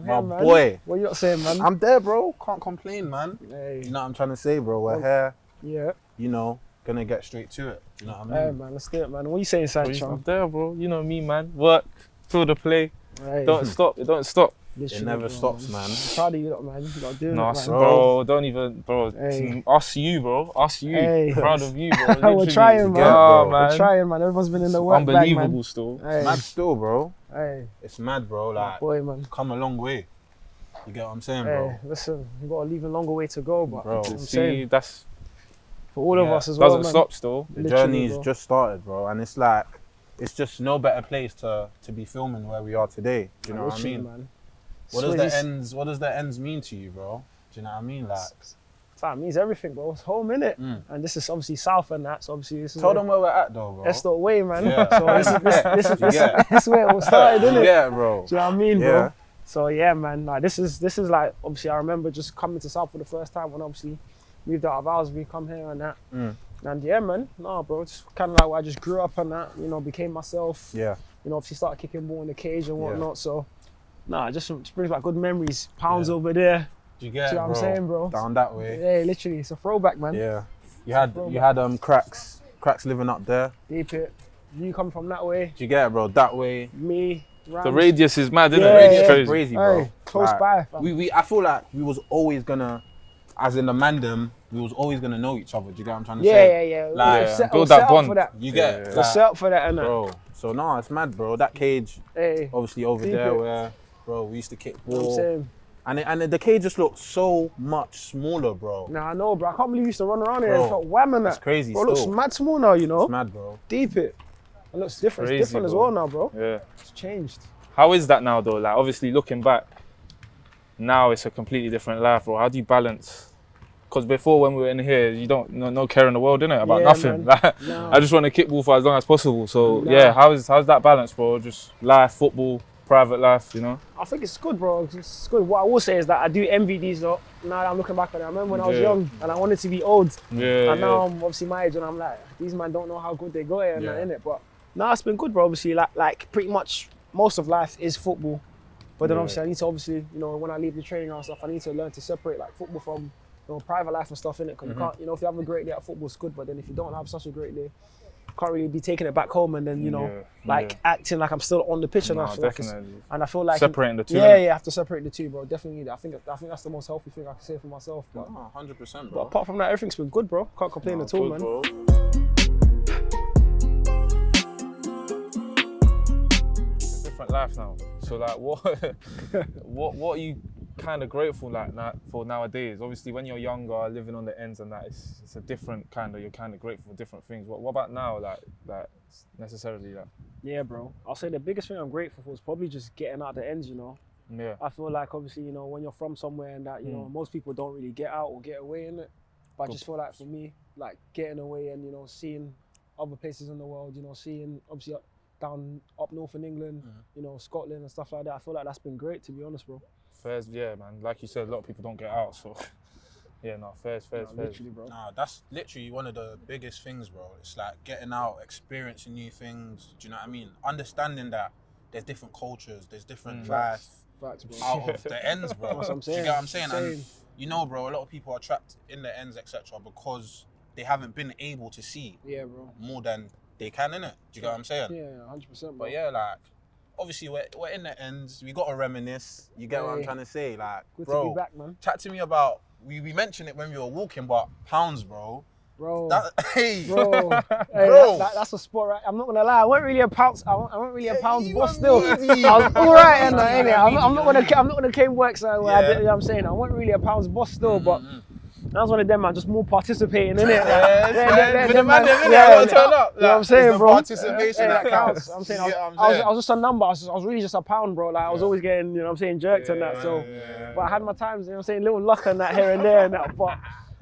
My man. boy. What you not saying, man? I'm there, bro. Can't complain, man. Hey. You know what I'm trying to say, bro? We're here. Yeah. You know, gonna get straight to it. You know what I mean? Hey, man, let's do it, man. What you saying, Sanch? I'm there, bro. You know me, man. Work, feel the play. Hey. Don't stop. It don't stop. It never stops, man. I'm proud of you, lot, man. You're not doing Nah, it, man. bro. Don't even, bro. Hey. Us, you, bro. Us, you. Hey. Proud of you, bro. We're trying, man. Oh, We're trying, man. Everyone's been in the work unbelievable bag, man. still. Hey. It's mad still, bro. Hey. It's mad, bro. Like, Boy, man. come a long way. You get what I'm saying, Hey, bro? listen, we've got to leave a longer way to go, but Bro, I'm See, saying, that's for all of us as well, doesn't man. stop still. The Literally, journey's bro. just started, bro. And it's like, it's just no better place to be filming where we are today. Do you know what I Literally, mean? man. What does the ends mean to you, bro? Do you know what I mean? Like, That means everything, bro. It's home, innit? And this is obviously south and that, so obviously this is tell them where we're at, though, bro. that's the way, man. Yeah. So this is where it all started, innit? Yeah, bro. Do you know what I mean, Yeah. bro? So yeah, man. Like this is like obviously I remember just coming to South for the first time when obviously moved out of ours, we come here and that. And yeah, man. No, bro. It's kind of like where I just grew up and that. You know, became myself. Yeah. You know, obviously started kicking ball in the cage and whatnot. Yeah. So, nah, just brings back good memories. Pounds Yeah. over there. Do you get See it, what I'm bro? saying, bro? Down that way. Yeah, literally, it's a throwback, man. Yeah. You had cracks living up there. Deep it. You come from that way. Do you get it, bro? That way. Me. Rams. The radius is mad, isn't Yeah, it? Radius It's is crazy. crazy, bro. Hey, close Like, by. Fam. I feel like we was always gonna, as in the mandem, we was always gonna know each other. Do you get what I'm trying to say? Yeah. Like, We're set- build we're that set up bond. for that. You get Yeah. it? We're set up for that, innit? Bro. So no, it's mad, bro. That cage, Hey, obviously over Deep there it. where, bro, we used to kick you know what I'm ball. saying? And the cage just looked so much smaller, bro. Nah, I know, bro. I can't believe you used to run around here Bro, and felt wham and that. It's crazy Bro, it looks still. mad small now, you know? It's mad, bro. Deep it. It looks different. Crazy, It's different as bro. well now, bro. Yeah. It's changed. How is that now, though? Like, obviously, looking back, now it's a completely different life, bro. How do you balance? Because before, when we were in here, you don't no care in the world, innit? About Yeah, nothing. man. Like, No. I just want to kick ball for as long as possible. So Nah. yeah, how's that balance, bro? Just life, football, private life, you know? I think it's good, bro. It's good. What I will say is that I do envy these lot. Now that I'm looking back on it, I remember when I was Yeah. young and I wanted to be old. Yeah. And now I'm obviously my age and I'm like, these men don't know how good they got it and Yeah. that, innit? But no, it's been good, bro. Obviously, like pretty much most of life is football. But then Yeah. obviously I need to obviously, you know, when I leave the training and stuff, I need to learn to separate like football from, you know, private life and stuff, innit? Because you can't, you know, if you have a great day at football, it's good. But then if you don't have such a great day, you can't really be taking it back home and then, you know, Yeah, like yeah. acting like I'm still on the pitch and No, I feel like it's, definitely. and I feel like Separating the two, Yeah, innit? yeah, I have to separate the two, bro. Definitely need it. I think that's the most healthy thing I can say for myself. But, Oh, 100%, but bro. apart from that, everything's been good, bro. Can't complain at all, man. Bro. It's a different life now. So like, what are you kind of grateful for nowadays? Obviously, when you're younger, living on the ends and that, it's a different kind of. You're kind of grateful for different things. What about now? Like necessarily like. Yeah, bro. I'll say the biggest thing I'm grateful for is probably just getting out the ends, you know. Yeah. I feel like obviously, you know, when you're from somewhere and that, you know, most people don't really get out or get away in it. But I just feel like for me, like getting away and, you know, seeing other places in the world, you know, seeing obviously down up north in England, you know, Scotland and stuff like that. I feel like that's been great, to be honest, bro. Fairs, yeah, man. Like you said, a lot of people don't get out, so yeah, no, fairs. Literally, bro. Nah, that's literally one of the biggest things, bro. It's like getting out, experiencing new things. Do you know what I mean? Understanding that there's different cultures, there's different life Facts, bro. out of the ends, bro. That's what I'm Do you saying. get what I'm saying? Same. And you know, bro, a lot of people are trapped in the ends, etc., because they haven't been able to see Yeah, bro. more than they can, innit? Do you get what I'm saying? Yeah, 100%, bro. But yeah, like, obviously we're in the ends. We got to reminisce. You get what I'm Hey. trying to say? Like, Good bro, to be back, man. chat to me about, we mentioned it when we were walking, but pounds, bro. Bro. Hey, Bro, hey, Bro. that's a sport, right? I'm not gonna lie. I wasn't really a pounds. I wasn't really a pounds you boss were still. meaty. I was all right, and Meaty, innit? I'm not gonna claim work. So I Yeah. did, you know what I'm saying, I wasn't really a pounds boss still, but I was one of them, man. Just more participating in it. With the man, innit? I wanna turn up. You know what I'm Like, saying, it's the bro? participation Yeah, that that counts. I'm saying, You get what I'm I saying? was just a number. I was really just a pound, bro. Like I was always getting, you know what I'm saying, jerked and that. So, but I had my times, you know what I'm saying, little luck and that here and there and that. But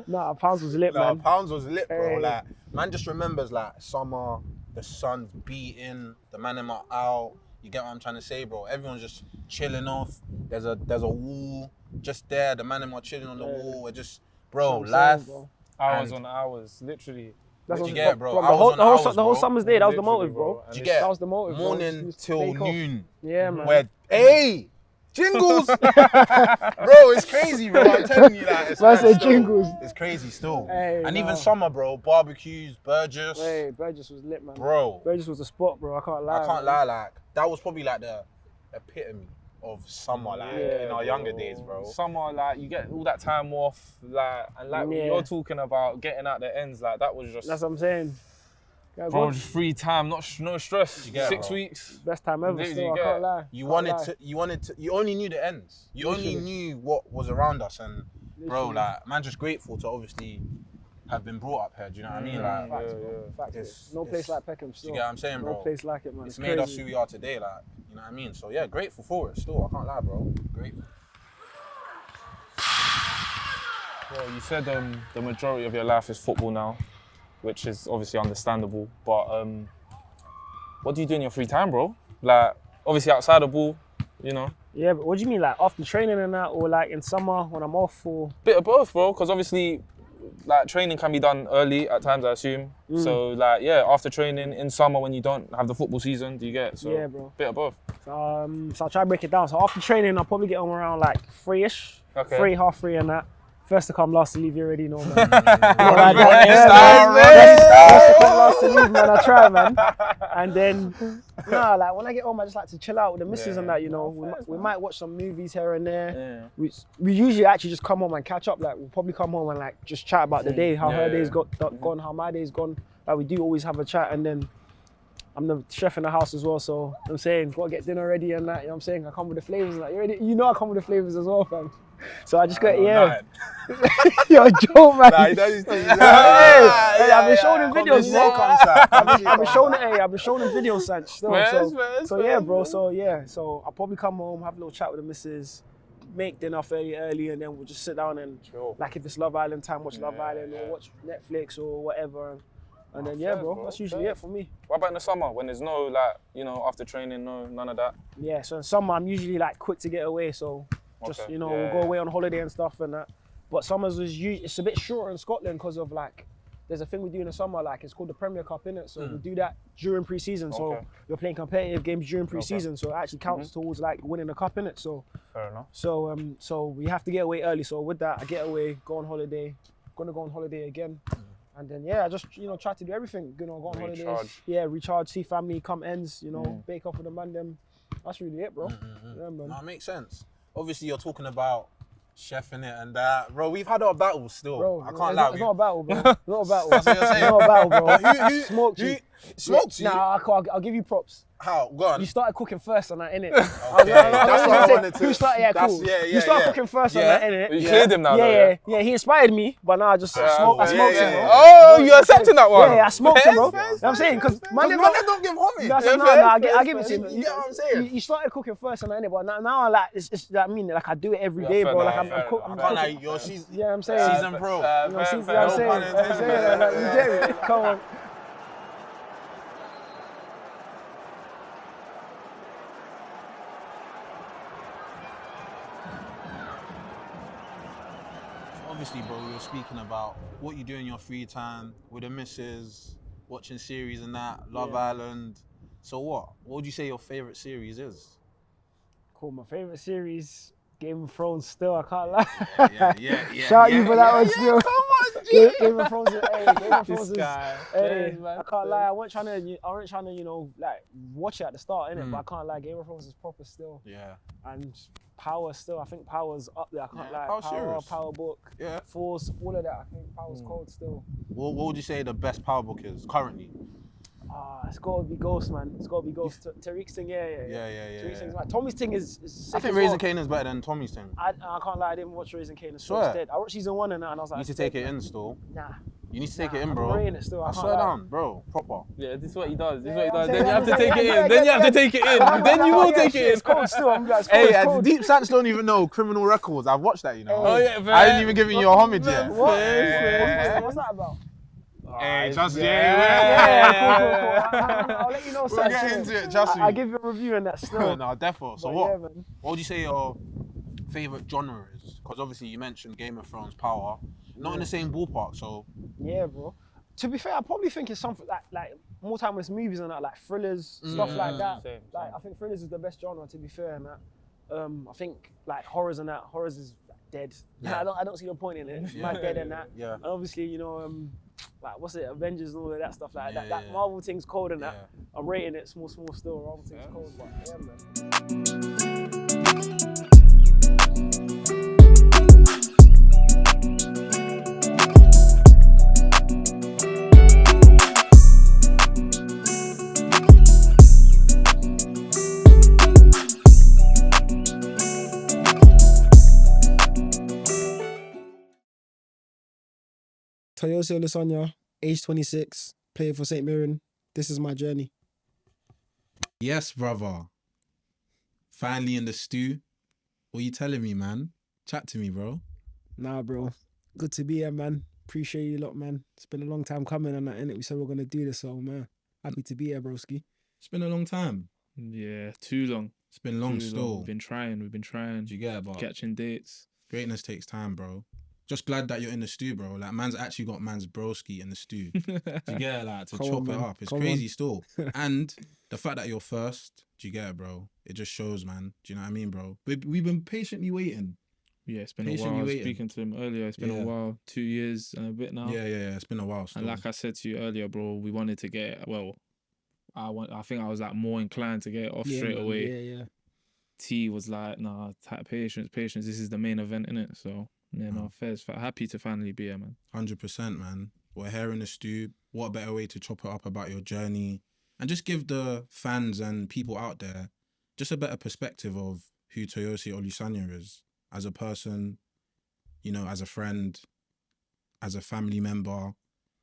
nah, pounds was lit, Nah, man. pounds was lit, bro. Hey. Like, man just remembers like summer, the sun's beating, the man them are out. You get what I'm trying to say, bro? Everyone's just chilling off. There's a wall just there. The man them are chilling on the wall. We're just, bro, That's what I'm life. saying, bro. Hours on hours, literally. That's What what you get, bro? From Hours on hours, the whole bro. summer's day, that was the Literally, motive, bro. bro. Do you get That was the motive, bro. morning Just till take off. noon? Yeah, man. Where, hey, Jingles, bro, it's crazy, bro. I'm telling you that. It's Man said still- jingles. It's crazy still. Hey, and no. even summer, bro. Barbecues, Burgess, Hey, Burgess was lit, man. bro. Burgess was the spot, bro. I can't lie. I can't man. lie, like that was probably like the epitome of summer, like in our younger days, bro. Summer, like you get all that time off, like and like Yeah. you're talking about getting out the ends, like that was just. That's what I'm saying. Yeah, Bro, go. just free time, no stress. You get it, 6 bro. weeks. Best time ever. Literally, Still, you I get can't it. lie. You Can't wanted to. You only knew the ends. You only Literally. knew what was around us, and bro, Literally. like man, just grateful to obviously have been brought up here. Do you know what I mean? Like, Facts, Yeah, bro. yeah. Facts, It's- bro. No place it's- like Peckham. you Still. get what I'm saying, bro? No place like it, man. It's It's made us crazy. who we are today, like you know what I mean. So yeah, grateful for it. Still, I can't lie, bro. Grateful. Well, you said the majority of your life is football now, which is obviously understandable. But what do you do in your free time, bro? Like, obviously outside the ball, you know. Yeah, but what do you mean, like after training and that, or like in summer when I'm off, or? Bit of both, bro. Because obviously, like training can be done early at times, I assume. So like, yeah, after training in summer when you don't have the football season, do you get? So Yeah, bro. bit of both. So I'll try to break it down. So after training, I'll probably get home around like 3-ish. Okay. 3, half 3 and that. First to come, last to leave, you already know, man. Running man. First to come, last to leave, man. I try, man. And then, like when I get home, I just like to chill out with the missus and that, you know. We might watch some movies here and there. Yeah. We usually actually just come home and catch up. Like we'll probably come home and like just chat about the day, how her day's gone, how my day's gone. Like we do always have a chat, and then I'm the chef in the house as well, so I'm saying gotta get dinner ready and that. You know what I'm saying? I come with the flavors and that. You know I come with the flavors as well, fam. So I just got Yo, Joe, man. Nah, he does his thing. I've been showing him videos, bro. I've been showing him videos, Sanch. So yeah, bro. So I'll probably come home, have a little chat with the missus, make dinner fairly early, and then we'll just sit down and like if it's Love Island time, watch Love Island or watch Netflix or whatever. And then fair, bro, that's usually it for me. What about in the summer when there's no like, you know, after training, none of that? Yeah, so in summer I'm usually like quick to get away, so just Okay. we'll go away on holiday and stuff and that. But summers it's a bit shorter in Scotland because of like there's a thing we do in the summer, like it's called the Premier Cup, innit? So we do that during pre-season. So Okay. you're playing competitive games during pre-season, so it actually counts towards like winning the cup, innit? So Fair enough. so we have to get away early. So with that, I get away, go on holiday, gonna go on holiday again. And then I just try to do everything. Go on holidays. Recharge. Yeah, recharge, see family, come ends, bake off with the man them. That's really it, bro. Yeah, man. No, it makes sense. Obviously, you're talking about chefing it and that, bro. We've had our battles still. Bro, I can't it's lie. not, it's not a battle, bro. It's not a battle. That's what you're saying. It's not a battle, bro. Who Smoked you. smoked you? Nah, I'll give you props. How? Go on. You started cooking first on that, innit? Okay, that's what I wanted to. Who started? Yeah, That's- cool. yeah, You started yeah. cooking first on Yeah. that, innit? You cleared him now, though, Yeah. He inspired me, but now I just I smoked him, bro. Oh, you're accepting that one? Yeah, I smoked him, bro. Fair, You know what I'm saying? Because man, Man, don't give homage. that's Yeah, no, fair, I fair, give it to him. You get what I'm saying? You started cooking first on that, innit? But now I like it's I mean, like I do it every day, fair bro. enough, Like fair I'm enough. Can't lie, cooking. you're season. Yeah, I'm saying. Season pro. You know, Fair, see, fair. I'm saying, pun intended. like, you get it. Come on. Obviously, bro, we were speaking about what you do in your free time with the missus, watching series and that, Love Island. So what? What would you say your favourite series is? Cool. My favorite series, Game of Thrones. Still, I can't lie. Yeah. Shout you for that one. Still. Come on, Game of Thrones. Game of Thrones is. guy. Hey, Yes, man. I can't lie. I wasn't trying to, like watch it at the start, innit? But I can't lie. Game of Thrones is proper still. Yeah. And Power still. I think Power's up there. I can't lie. Power's serious. Power Book. Yeah. Force. All of that. I think Power's cold still. What would you say the best power book is currently? It's got to be Ghost, man. It's got to be Ghost. Tariq's thing, yeah. Tariq's thing's like Tommy's thing is sick I think as Raising well. Canaan is better than Tommy's thing. I can't lie. I didn't watch Raising Canaan. So Swear. instead, I watched season 1 and that, and I was like, You need to take it in still. Nah. You need to take it in, I'm bro. rating it still. I I can't swear lie. down, bro. Proper. Yeah, this is what he does. This is Yeah, what he does. I'm Then you have to saying, take it yeah, in. Then you have to take it in. Then you will take it in. It's cold still. I'm like, it's Hey, cold, it's cold. Deep Sanch don't even know Criminal Records. I've watched that, you know. Oh, yeah, I ain't even giving you your homage yet. What? Yeah. What's that about? Hey, trust me. Yeah, cool. I'll let you know. We'll Sanch, get innit? into it, trust me. I'll give you a review on that still. No, defo. So But what? yeah, man. What would you say your favourite genre is? Because obviously you mentioned Game of Thrones, Power. Not in the same ballpark, so... Yeah, bro. To be fair, I probably think it's something like more time with movies and that, like thrillers, stuff like that. Same. Like I think thrillers is the best genre, to be fair, and that. I think like horrors and that. Horrors is dead. Yeah. I don't see the point in it. It's Yeah. mad dead and that. Yeah. And obviously, you know, like what's it, Avengers and all of that stuff like Yeah, that. yeah. Marvel thing's cold and that. Yeah. I'm rating it small still. Marvel thing's Yeah. cold, but yeah, man. Toyosi Olusanya, age 26, playing for St. Mirren. This is my journey. Yes, brother. Finally in the stew. What you telling me, man? Chat to me, bro. Nah, bro. Good to be here, man. Appreciate you lot, man. It's been a long time coming and that, innit? We said we are going to do this, so, man. Happy to be here, broski. It's been a long time. Yeah, too long. It's been long Too still. long. We've been trying. Do you get it, but Catching dates. greatness takes time, bro. Just glad that you're in the stew, bro. Like, man's actually got man's broski in the stew. Do you get it? Like, to Come chop on, it man. up. It's Come crazy on. still. And the fact that you're first, do you get it, bro? It just shows, man. Do you know what I mean, bro? We've been patiently waiting. Yeah, it's been a Patiently while. I was waiting. speaking to him earlier. It's been Yeah. a while. 2 years and a bit now. Yeah. It's been a while still. And like I said to you earlier, bro, we wanted to get it. Well, I think I was like more inclined to get it off straight man. away. Yeah. T was like, nah, patience. This is the main event, innit? So, yeah, no, fairs. Happy to finally be here, man. 100%, man. We're here in the stew. What a better way to chop it up about your journey and just give the fans and people out there just a better perspective of who Toyosi Olusanya is as a person, you know, as a friend, as a family member.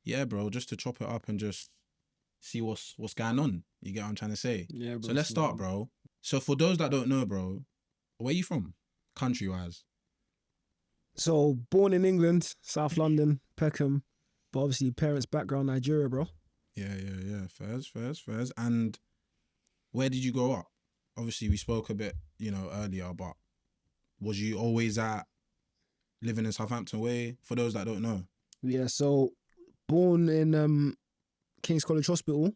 Yeah, bro, just to chop it up and just see what's going on. You get what I'm trying to say? Yeah, bro. So let's start, bro. So for those that don't know, bro, where you from, country-wise? So, born in England, South London, Peckham, but obviously parents' background, Nigeria, bro. Yeah. Fairs. And where did you grow up? Obviously, we spoke a bit, you know, earlier, but was you always living in Southampton Way? For those that don't know. Yeah, so born in King's College Hospital,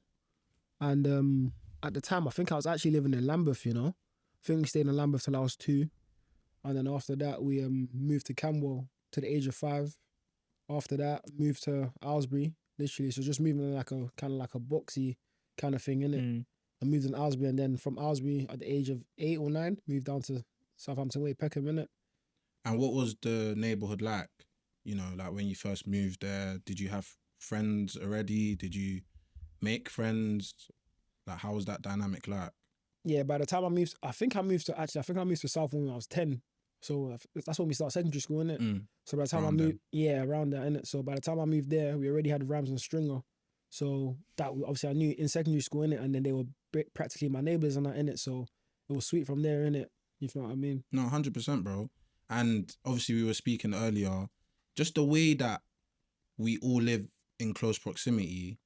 and at the time I think I was actually living in Lambeth. You know, I think we stayed in Lambeth till I was 2, and then after that we moved to Camwell to the age of 5. After that, moved to Aylesbury, literally. So just moving in like a kind of like a boxy kind of thing, innit? I moved in Aylesbury, and then from Aylesbury at the age of 8 or 9, moved down to Southampton Way, Peckham, innit? And what was the neighborhood like? You know, like when you first moved there, did you have friends already? Did you make friends? Like, how was that dynamic like? Yeah, by the time I moved, I think I moved to South when I was 10. So that's when we started secondary school, innit? So by the time Around I moved, around that, innit? So by the time I moved there, we already had Rams and Stringer. So that obviously I knew in secondary school, innit? And then they were practically my neighbours and that, innit? So it was sweet from there, innit? You know what I mean? No, 100%, bro. And obviously we were speaking earlier, just the way that we all live in close proximity,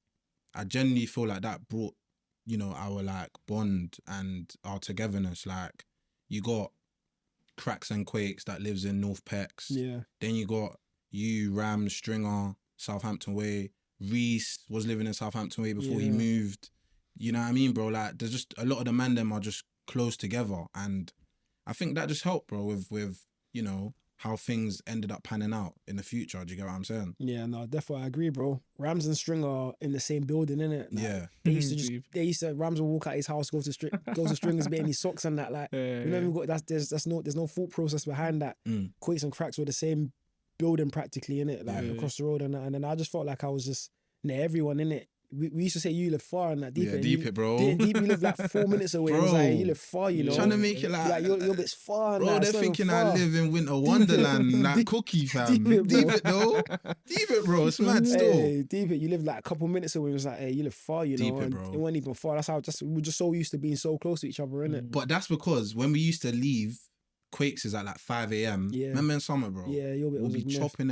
I genuinely feel like that brought, you know, our like bond and our togetherness. Like, you got Cracks and Quakes that lives in North Pecs. Yeah. Then you got you, Ram, Stringer, Southampton Way. Reese was living in Southampton Way before he moved. You know what I mean, bro? Like, there's just a lot of the man them are just close together, and I think that just helped, bro, with you know, how things ended up panning out in the future. Do you get what I'm saying? Yeah, no, definitely I agree, bro. Rams and Stringer are in the same building, innit? Like, Yeah. They used to Rams will walk out his house, go to Stringer's bit in his socks and that. Like, you know, we've got there's no thought process behind that. Quakes and Cracks were the same building practically, innit? Like across the road and that. And then I just felt like I was just near everyone, innit? We used to say you live far and that deep. Yeah, deep it, bro. Deep, you live like 4 minutes away. It was like, you live far, you know. Trying to make it like your bit's far. Bro, nah, they're it's not even thinking far. I live in Winter Wonderland, like Cookie, fam. Deep it, though. Deep it, bro. It's mad still. Hey, deep it. You live like a couple minutes away. It was like, hey, you live far, you know. Deep it, and bro. it wasn't even far. That's how we were just so used to being so close to each other, innit? But that's because when we used to leave, Quakes is at like 5 a.m. Yeah. Remember in summer, bro? Yeah, your bit We'll was be mess. chopping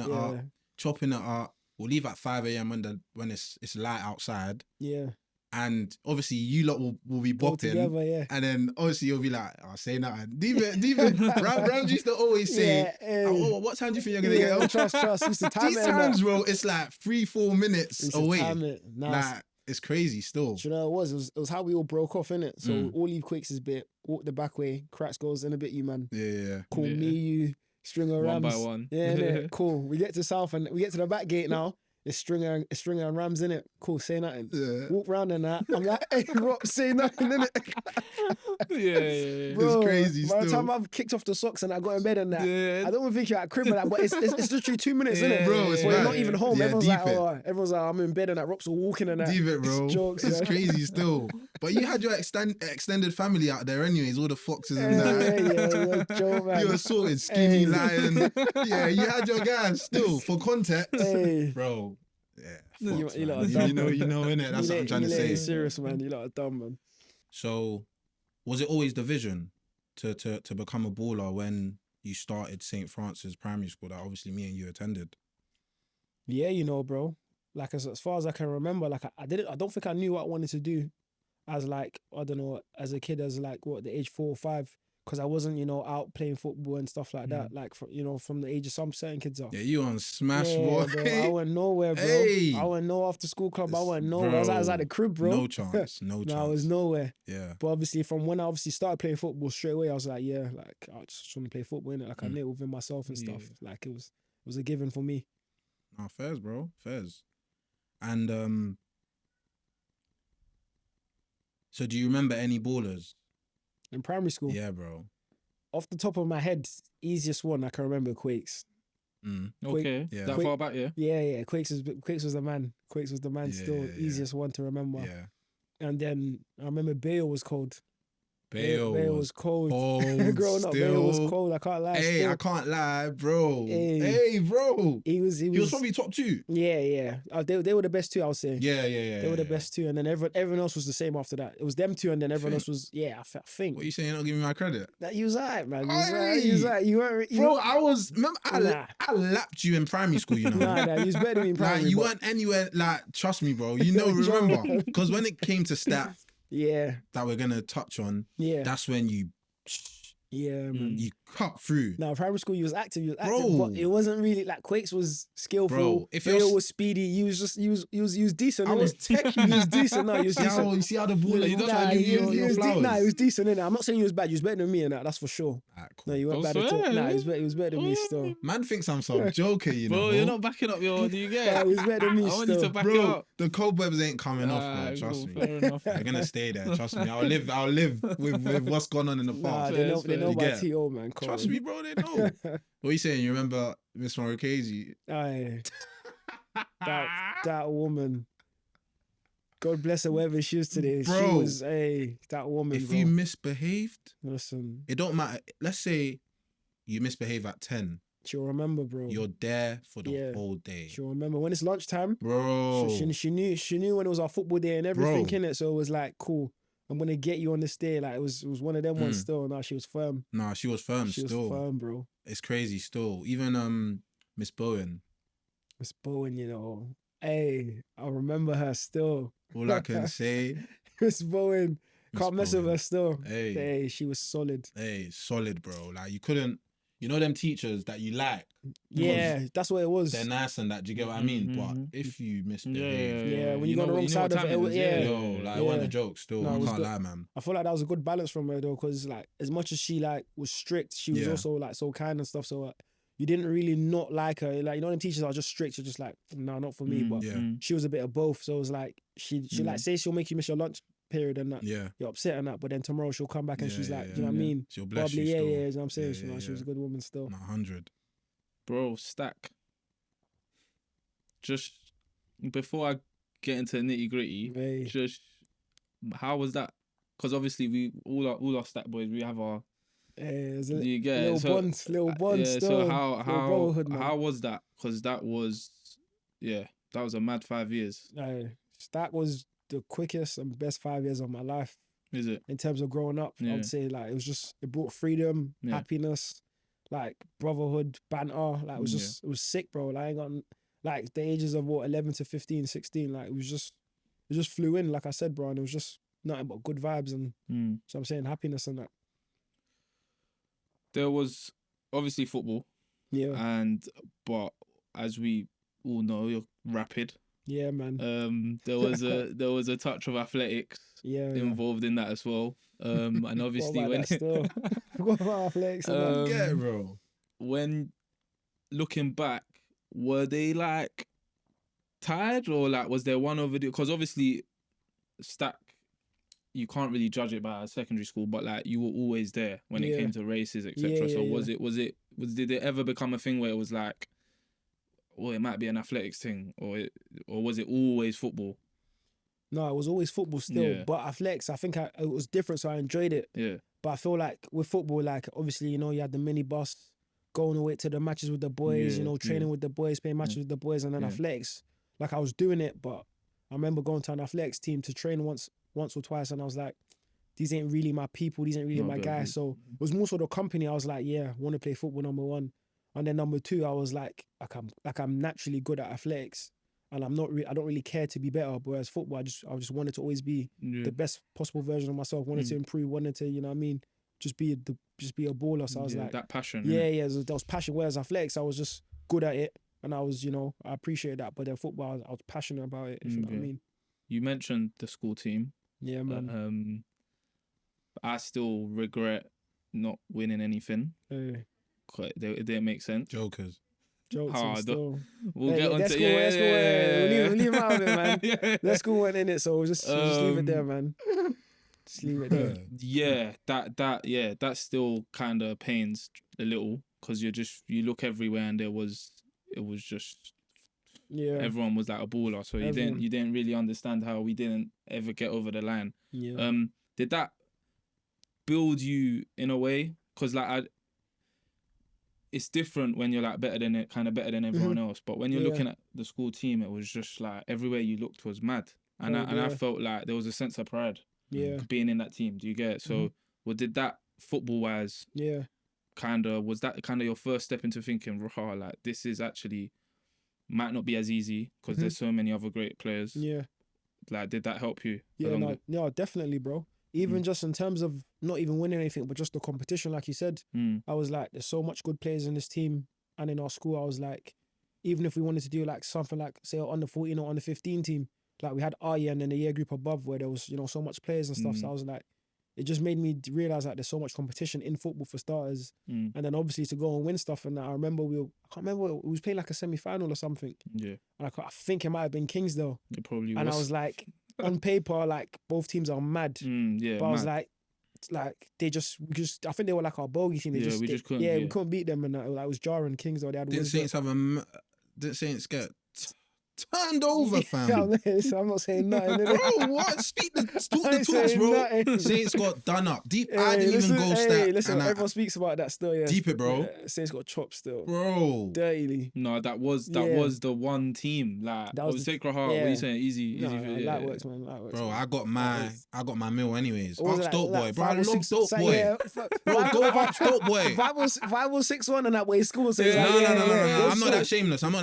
it up. We'll leave at 5 a.m. when it's light outside. Yeah. And obviously you lot will be Go bopping. together, yeah. And then obviously you'll be like, oh, say nothing. Deep it. Rams used to always say, oh, what time do you think you're going to get home? Trust. Used to time These it. times, bro, it's like 3-4 minutes Used to away. time it. Nah, Like, it's crazy still. do you know what it was? It was how we all broke off, innit? So all leave Quakes' bit, walk the back way, cracks goes in a bit, you man. Yeah. Cool, me, you, Stringer, One Rams. by one. Yeah, innit? Cool. We get to South and we get to the back gate now. It's Stringer and Rams, innit? Cool, say nothing. Yeah. Walk round and that. I'm like, hey, Rob, say nothing, innit? Yeah. Bro, It's crazy by the still. time I've kicked off the socks and I got in bed and that, Yeah. I don't even think you're at crib and that, but it's literally 2 minutes, innit? Bro, it's But you're mad. not even home. Yeah, everyone's deep like, it. everyone's like, I'm in bed and that. Rob's all walking and that. Leave it, bro. It's jokes, It's yeah. crazy still. But you had your extended family out there anyways, all the foxes and Yeah, that. yeah, Joe, man. You were sorted, skinny Hey. lion. Yeah, you had your guys still, for context. Hey. Bro. Yeah. You Fox, lot man. are dumb, you know, man. innit? That's what I'm trying to say. Serious, man. You lot are dumb, man. So, was it always the vision to become a baller when you started St. Francis Primary School that obviously me and you attended? Yeah, bro. Like as far as I can remember, like I don't think I knew what I wanted to do as like, I don't know, as a kid, as like the age 4 or 5. Because I wasn't, out playing football and stuff like that. Like, from the age of some certain kids are. Yeah, you on smash, Yeah, boy. bro. I went nowhere, bro. Hey. I went no after school club. I went nowhere. I was at the crib, bro. No chance. No chance. No, I was nowhere. Yeah. But obviously, from when I obviously started playing football straight away, I was like, yeah, like I just want to play football, innit? Like I knew it within myself and stuff. Like it was a given for me. Nah, fairs, bro. Fairs. And so do you remember any ballers? In primary school, Yeah, bro. off the top of my head, easiest one I can remember, Quakes. Okay. Yeah. That far back, yeah. Yeah. Quakes was the man. Quakes was the man. Yeah, Still yeah. easiest one to remember. Yeah. And then I remember Bale was cold. Bale was cold. cold. Growing up, Bale was cold. I can't lie. Hey, still. I can't lie, bro. Hey. Hey, bro. He was probably top 2. Yeah. They were the best 2, I would say. Yeah. They were the best 2, and then everyone else was the same after that. It was them 2, and then everyone else was I think. What are you saying? You're not giving me my credit? That you was alright, man. You was Hey. alright. You was alright. You weren't. Bro, I Nah. lapped you in primary school, you know. Nah, you was better than me in primary. Like, you but- weren't anywhere, like, trust me, bro. You know, remember. Because when it came to stat Yeah. that we're going to touch on, Yeah. that's when you Man. you cut through. No, primary school, you was active, Bro. but it wasn't really like Quakes was skillful. Bro, if Bale you're- was speedy. You was decent. I was innit? techie. You was decent. No, you was decent. You see how the ball You don't try to leave leave your flowers. Nah, it was decent. Innit? I'm not saying you was bad. You was better than me, and that's for sure. Alright, cool. No, you weren't I bad at all. swear, Nah, yeah. he was better than me still. Man thinks I'm some joker, you know. Bro, you're not backing up your. Do you get Nah, it? he was better than me I want you still. to back it Bro, up. the cobwebs ain't coming off, Ah, bro. Trust cool, me. fair enough. They're gonna stay there. Trust me. I'll live with what's gone on in the Nah, past. they know fair. about You get it? T.O., man. Come Trust on. me, bro. They know. What are you saying? You remember Miss Marocchese? Aye. that woman. God bless her wherever she is today. She Bro, was that woman. If bro. you misbehaved, Listen, it don't matter. Let's say you misbehave at 10. she'll remember, bro. You're there for the Yeah. whole day. She'll remember when it's lunchtime. Bro. She knew when it was our football day and everything Bro. in it. So it was like, cool. I'm gonna get you on this day. Like it was one of them ones Mm. still. No, she was firm. Nah, she was firm She still. was firm, bro. It's crazy still. Even Miss Bowen. Miss Bowen, Hey, I remember her still. All I can say, Miss Bowen. Miss Can't mess with Bowen. her still. Hey. Hey, she was solid. Hey, solid, bro. Like you couldn't, them teachers that you like. Yeah, that's what it was. They're nice and that. Do you get what I mean? Mhm. But if you misbehave, Yeah, when you go on the know- wrong know side what of time it, is, yeah. Yo, like it wasn't Yeah. a joke. Still, No, it I was can't good. lie, man. I feel like that was a good balance from her though, because like as much as she like was strict, she was Yeah. also like so kind and stuff. So you didn't really not like her. Like them teachers are just strict. You're just like, no, not for me. But Yeah. she was a bit of both. So it was like she like say she'll make you miss your lunch period and that. Yeah, You're upset and that, but then tomorrow she'll come back and Yeah, she's like, yeah, do you know what I mean? she'll bless you. Bubbly, Still. you know what I'm saying? Yeah, She was yeah. a good woman still. 100. Bro, stack. Just before I get into nitty gritty, Hey. just how was that? Because obviously we all our stack boys, we have our. It's Do a you get it? little bonds, little bonds yeah. still. So Little brotherhood, man. how was that? Because that was a mad 5 years. Aye. That was the quickest and best 5 years of my life. Is it? In terms of growing up, I Yeah. would say like it brought freedom, Yeah. happiness, like brotherhood, banter. Like it was it was sick, bro. Like I ain't got like the ages of 11 to 15, 16. Like it just flew in, like I said, bro. And it was just nothing but good vibes and so I'm saying happiness and that. There was obviously football, Yeah. but as we all know, you're rapid. Yeah, man. There was a touch of athletics involved in that as well. And obviously when forgot about athletics. Yeah, bro. When looking back, were they like tired or like was there one over the? Because obviously, Stack, you can't really judge it by a secondary school, but like you were always there when it came to races, etc. So did it ever become a thing where it was like, well, it might be an athletics thing, or was it always football? No, it was always football still, but athletics, I think it was different, so I enjoyed it. Yeah. But I feel like with football, like obviously, you know, you had the mini bus going away to the matches with the boys, you know, training with the boys, playing matches with the boys, and then athletics. Like I was doing it, but I remember going to an athletics team to train once or twice, and I was like, these ain't really my people, these ain't really my guys. So it was more sort of company. I was like, yeah, I want to play football, number one. And then number two, I was like I'm naturally good at athletics, and I don't really care to be better. Whereas football, I just wanted to always be the best possible version of myself. Wanted to improve. Wanted to, you know what I mean, just be a baller. So I was like that passion. Yeah, there was passion. Whereas athletics, I was just good at it, and I was, you know, I appreciated that. But then football, I was passionate about it. If you know what I mean. You mentioned the school team. Yeah, man. I still regret not winning anything. It didn't make sense. Jokes. We'll get onto We'll leave him out of it, man. Their school went in it, so we'll just leave it there, man. Just leave it there. Yeah, that still kind of pains a little because you look everywhere and it was just everyone was like a baller, so you didn't really understand how we didn't ever get over the line. Yeah. Did that build you in a way? Because like it's different when you're like better than everyone else. But when you're looking at the school team, it was just like everywhere you looked was mad, and I felt like there was a sense of pride being in that team. Do you get it? So, did that football wise? Yeah. Was that kind of your first step into thinking, raw, like this is actually might not be as easy because there's so many other great players. Yeah. Like, did that help you? Yeah, no, definitely, bro. Even just in terms of not even winning anything, but just the competition, like you said, I was like, there's so much good players in this team and in our school. I was like, even if we wanted to do like something like, say, under 14 or under 15 team, like we had our year and then the year group above where there was, you know, so much players and stuff. So I was like, it just made me realize that there's so much competition in football for starters. And then obviously to go and win stuff. And I remember I can't remember, we was playing like a semi-final or something. Yeah. And I think it might have been Kingsdale. It probably was. And I was like, on paper, like both teams are mad. But I was like they just I think they were like our bogey team. We couldn't beat them, and it was jarring. Kingsdale, they had Didn't Saints get turned over, fam? I'm not saying nothing. Bro, what? Speak the talks, bro. Nothing. Saints got done up. Deep. I didn't even go stat. Listen, everyone speaks about that still. Yeah. Deep it, bro. Saints got chopped still, bro. Dirtily. No, that was the one team. Like that was Sacred Heart. What are you saying? Easy. That works, man. That works. Bro, man. I got my meal anyways. Ask Dope Boy, bro. I love six, Dope Boy. Bro, go ask Dope Boy. 5-6-1 and that way school. So no. I'm not that shameless. What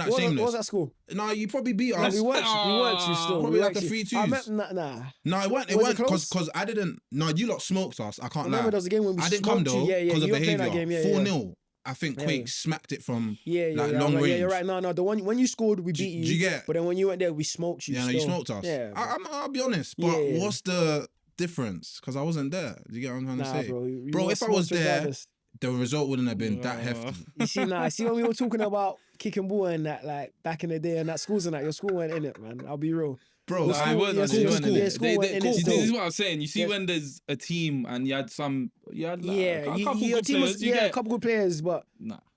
was that school? No, you probably beat us. We weren't you still. Probably like a 3-2. Nah. No, it weren't because I didn't. No, you lot smoked us. I can't lie. Remember there was a game when we I didn't come though because of behaviour. 4-0. I think Quake smacked it from long range. Yeah, you're right. No, the one when you scored, we beat you. Do you get? But then when you went there, we smoked you. Yeah, no, you smoked us. Yeah, I'll be honest. But what's the difference? Because I wasn't there. Do you get what I'm trying to say? Bro, if I was there, the result wouldn't have been that hefty. You see when we were talking about kicking ball and that, like back in the day and that schools and that, your school went in it, man. I'll be real. Bro, this is what I'm saying. You see when there's a team and you had a couple good players, but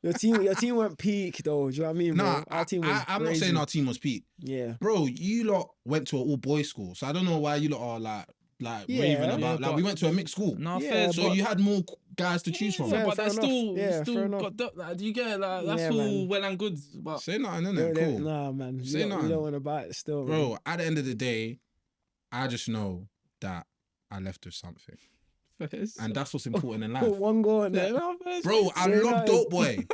your team weren't peak though. Do you know what I mean? Nah, our team was I'm not saying our team was peak. Yeah, bro, you lot went to an all boys school, so I don't know why you lot are like raving about. Like we went to a mixed school. No, fair. So you had more guys to choose from. But that's still got. Do you get it? Like that's all well and good. But say nothing, innit? Cool. Nah, man. Say nothing. You don't want to buy it still, bro. Man. At the end of the day, I just know that I left with something. And that's what's important in life. One goal in there. Bro, I love Dope Boy.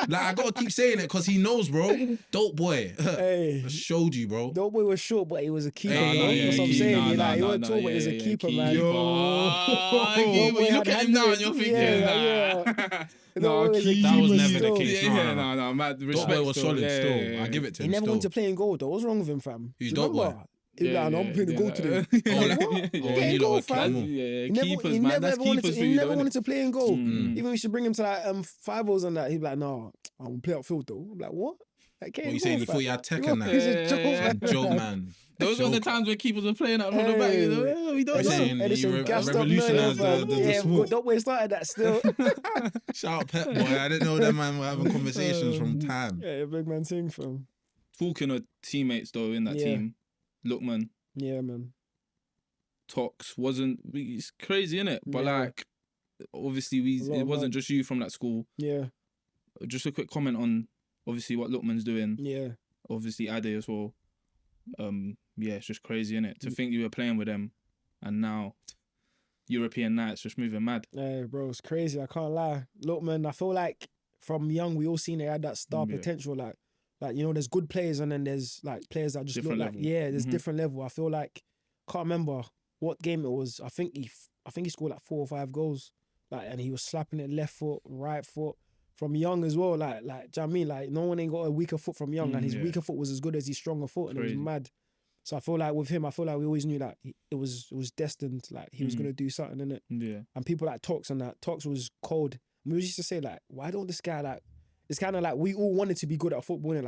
Like, I gotta keep saying it because he knows, bro. Dope boy. Hey. I showed you, bro. Dope boy was short, but he was a keeper. Hey, bro. yeah, That's what I'm yeah, saying. nah, He wasn't tall, but he was a keeper, man. Yo. Dope boy You look had at him now and handles. you're thinking, Yeah. No, Dope boy was a that was keeper never the still. case. Yeah, Nah. no, mad Dope respect. boy was still. solid Yeah, still. yeah, yeah. I give it to He him never still. went to playing goal though. What's wrong with him, fam? He's Do you dope boy. remember? He was like, no, I'm playing the goal today. Oh, Like, like- what? oh, I'm when getting you goal, lot were fam. kidding. Yeah, He never, keepers, he man. never That's ever wanted keepers to. for He you, never though, wanted innit? to play in goal. Mm. Even when we used to bring him to like five-overs and that, he'd be like, "No, I won't play outfield though." I'm like, "What? Like, What you saying? You thought you had tech and that? He's a joke, Yeah. man. Joke, man. Those were the times when keepers were playing out from the back. You know, yeah, we don't You're know. saying Edison you gassed up revolutionised Neuer, the yeah, sport. Dope boy started that still. Shout out Pep boy. I didn't know that man were having conversations from time. Yeah, big man thing, fam. Talking of teammates though in that Yeah. team, Lookman, Yeah, man. Tox wasn't. It's crazy, innit? But Yeah. like, obviously, A lot it of wasn't mad. just you from that school. Yeah, Just a quick comment on obviously what Lookman's doing. yeah. Obviously, Ade as well. Yeah, it's just crazy, innit? Mm. To think you were playing with them, and now European nights just moving mad. Hey, bro, it's crazy. I can't lie. Look, man, I feel like from young we all seen they had that star Yeah. potential. Like you know, there's good players and then there's like players that just Different look like level. there's Mhm. different level. I feel like can't remember what game it was. I think he scored like 4 or 5 goals. Like, and he was slapping it left foot, right foot from young as well. Like, do you know what I mean? Like, no one ain't got a weaker foot from young, and his yeah. weaker foot was as good as his stronger foot, and it Crazy. was mad. So I feel like with him, I feel like we always knew that it was destined. Like he was Mhm. gonna do something in it. Yeah. And people like Tox and that. Tox was cold. We used to say like, why don't this guy like? It's kind of like we all wanted to be good at football, and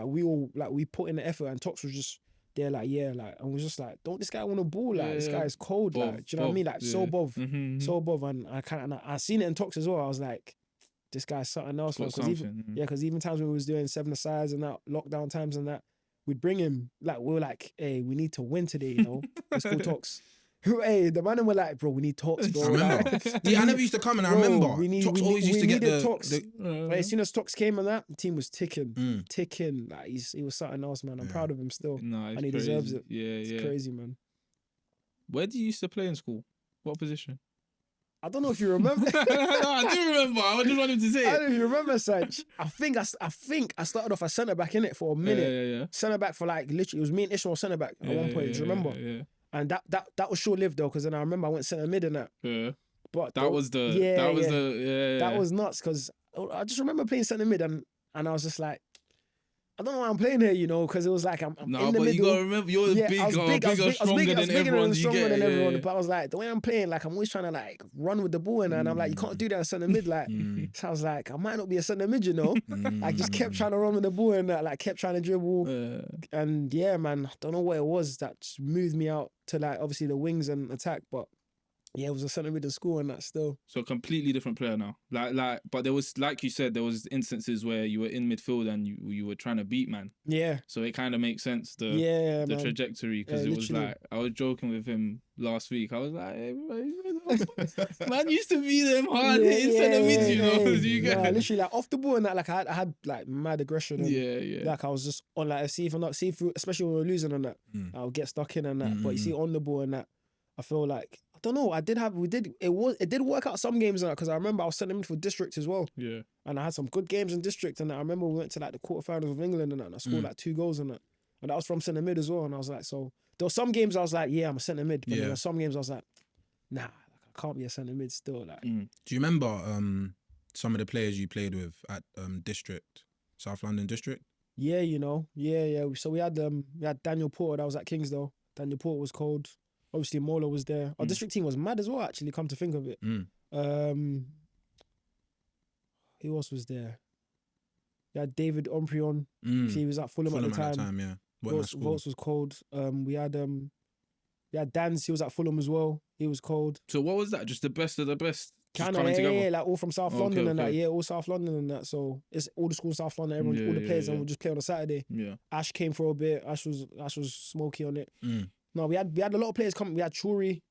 like we put in the effort, and Tox was just there like and was just like, don't this guy want to ball? Like this Yeah. guy is cold. Like, do you know what I mean? Like so above, so above. And I seen it in Tox as well. I was like, this guy's something else. Got Because even something. because even times when we was doing 7-a-sides and that lockdown times and that, we'd bring him. Like we were like, hey, we need to win today. You know, let's go Tox. Hey, the man were like, bro, we need Tox, bro. I remember. Like, Yeah, I never used to come and I Bro, remember. we Tox always used to get needed the. Tox. But as soon as Tox came and that, the team was ticking. Like he was something else, man. I'm Yeah. proud of him still. No, And he deserves it. Yeah, It's yeah. crazy, man. Where did you used to play in school? What position? I don't know if you remember. No, I do remember. I just wanted to say I it. don't know if you remember, Sanch. I think I started off as centre back in it for a minute. Yeah. Centre back for like literally, it was me and Ishmael centre back at one point. Do you remember? Yeah. And that was short lived though, because then I remember I went centre mid and that. Yeah. But That was the. that was nuts because I just remember playing centre mid and I was just like, I don't know why I'm playing here, you know, because it was like I'm No, in the but middle. you gotta remember you're I was bigger, stronger than everyone. stronger than Yeah, everyone. yeah. But I was like, the way I'm playing, like I'm always trying to like run with the ball and I'm like, you can't do that in centre mid. Like, so I was like, I might not be a centre mid, you know. I just kept trying to run with the ball and that, like kept trying to dribble. And yeah, man, I don't know what it was that just moved me out to like obviously the wings and attack, but yeah, it was a centre mid in school and that still. So a completely different player now. But there was, like you said, there was instances where you were in midfield and you were trying to beat man. Yeah. So it kind of makes sense the man. trajectory because Yeah, it was literally. like I was joking with him last week. I was like, hey, man used to be them hard hitting centre mids, you know. You get it? Literally like off the ball and that, like I had like mad aggression. And, Yeah. Like I was just on like especially when we were losing and that, I would get stuck in and that. But you see on the ball and that, I feel like I don't know. It did work out some games and that because I remember I was sending him for district as well. Yeah. And I had some good games in district and that. I remember we went to like the quarterfinals of England and that. And I scored like 2 goals and that. And that was from centre mid as well. And I was like, so there were some games I was like, yeah, I'm a centre mid. But there were some games I was like, nah, like, I can't be a centre mid still. Like, Do you remember some of the players you played with at District, South London District? yeah, you know, yeah. So we had Daniel Porter that was at Kingsdale. Daniel Porter was cold. Obviously, Mola was there. Our district team was mad as well, actually, come to think of it. Who else was there? We had David Omprion. He was at Fulham at the time. Yeah. Volts was cold. We had Danz, he was at Fulham as well. He was cold. So what was that? Just the best of the best just Kind of, coming together? yeah, like all from South Okay, London and that. okay. Yeah, all South London and that. So it's all the schools in South London, everyone, all the players, and we'll just play on a Saturday. Yeah. Ash came for a bit. Ash was smoky on it. No, we had a lot of players coming. We had Churi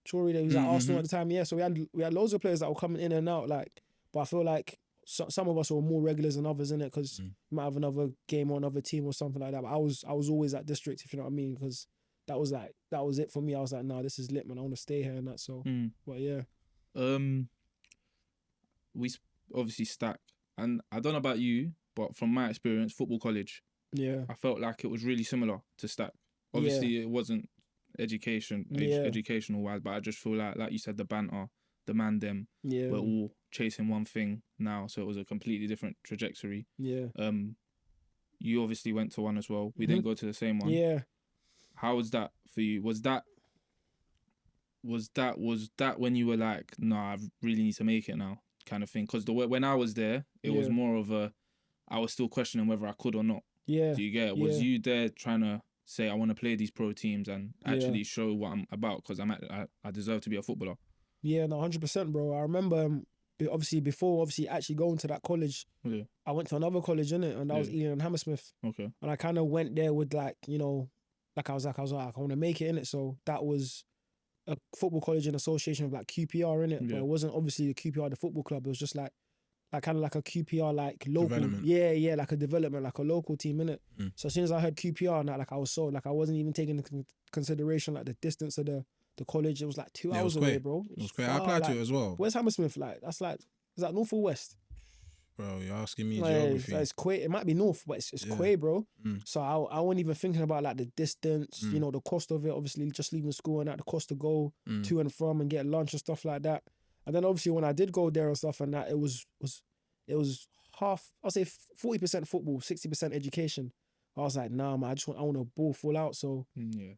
that was at Arsenal at the time. Yeah, so we had loads of players that were coming in and out. Like, but I feel like some of us were more regulars than others in it because we might have another game or another team or something like that. But I was always at district, if you know what I mean, because that was it for me. I was like, nah, this is lit, man. I want to stay here and that. So, but yeah. We obviously Stack, and I don't know about you, but from my experience, football college, Yeah. I felt like it was really similar to Stack. Obviously, it wasn't educational wise, but I just feel like you said, the banter, the man them, Yeah. we're all chasing one thing now, so it was a completely different trajectory. Yeah. You obviously went to one as well. We didn't go to the same one. Yeah. How was that for you? Was that when you were like, nah, I really need to make it now, kind of thing? Because when I was there, it was more of I was still questioning whether I could or not. Yeah. Do you get it? Was you there trying to say, I want to play these pro teams and actually show what I'm about, because I deserve to be a footballer? Yeah, no, 100%, bro. I remember, before actually going to that college, I went to another college, innit? And that was Ealing and Hammersmith. Okay. And I kind of went there with like, I was like, I want to make it, innit? So that was a football college in association with like QPR, innit? But it wasn't obviously the QPR, the football club. It was just like kind of like a QPR, like local. Development. Yeah, like a development, like a local team, innit? So as soon as I heard QPR, and I was so, like, I wasn't even taking into consideration like the distance of the college. It was like 2 hours away, bro. It was great. I applied to it as well. Where's Hammersmith? Like, that's like, is that north or west? Bro, you're asking me Like, geography. it's Quay. It might be north, but it's Quay, bro. So I wasn't even thinking about like the distance, the cost of it. Obviously, just leaving school and that, the cost to go to and from and get lunch and stuff like that. And then obviously when I did go there and stuff and that, it was half. I'll say 40% football, 60% education. I was like, nah, man, I want to ball full out. So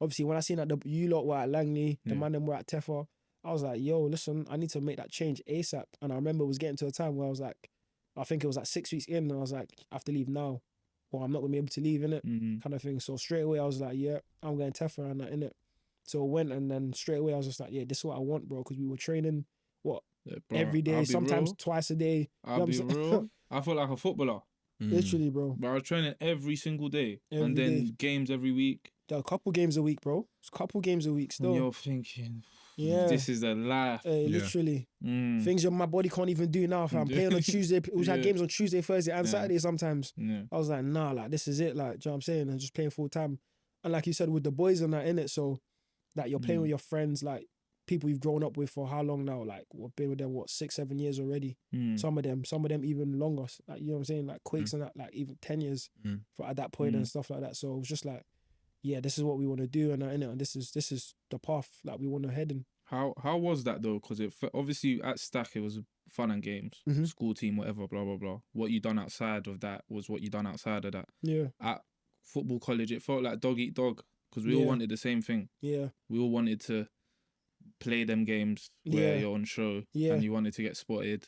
obviously when I seen that you lot were at Langley, the man them were at Tefa, I was like, yo, listen, I need to make that change ASAP. And I remember it was getting to a time where I was like, I think it was like 6 weeks in, and I was like, I have to leave now, or I'm not gonna be able to leave, innit? Kind of thing. So straight away I was like, yeah, I'm going Tefa and that, innit? So I went, and then straight away I was just like, yeah, this is what I want, bro, because we were training every day, sometimes twice a day. I'll be real. I felt like a footballer. Literally, bro. But I was training every single day. And then games every week. There are a couple games a week, bro. It's a couple games a week still. And you're thinking, this is the life. Literally. Things my body can't even do now. If I'm playing on Tuesday, we had games on Tuesday, Thursday, and Saturday sometimes. I was like, nah, like, this is it. Like, do you know what I'm saying? And just playing full time. And like you said, with the boys and that, innit? So, like, you're playing with your friends, like, people you've grown up with for how long now? Like, we've been with them, 6-7 years already. Some of them even longer. Like, you know what I'm saying? Like Quakes and that, like even 10 years for at that point and stuff like that. So it was just like, yeah, this is what we want to do, and and this is the path that we want to head in. How was that though? Because obviously at Stack it was fun and games, school team, whatever, blah blah blah. What you done outside of that was what you done outside of that. Yeah. At football college, it felt like dog eat dog, because we all wanted the same thing. Yeah. We all wanted to play them games where you're on show and you wanted to get spotted,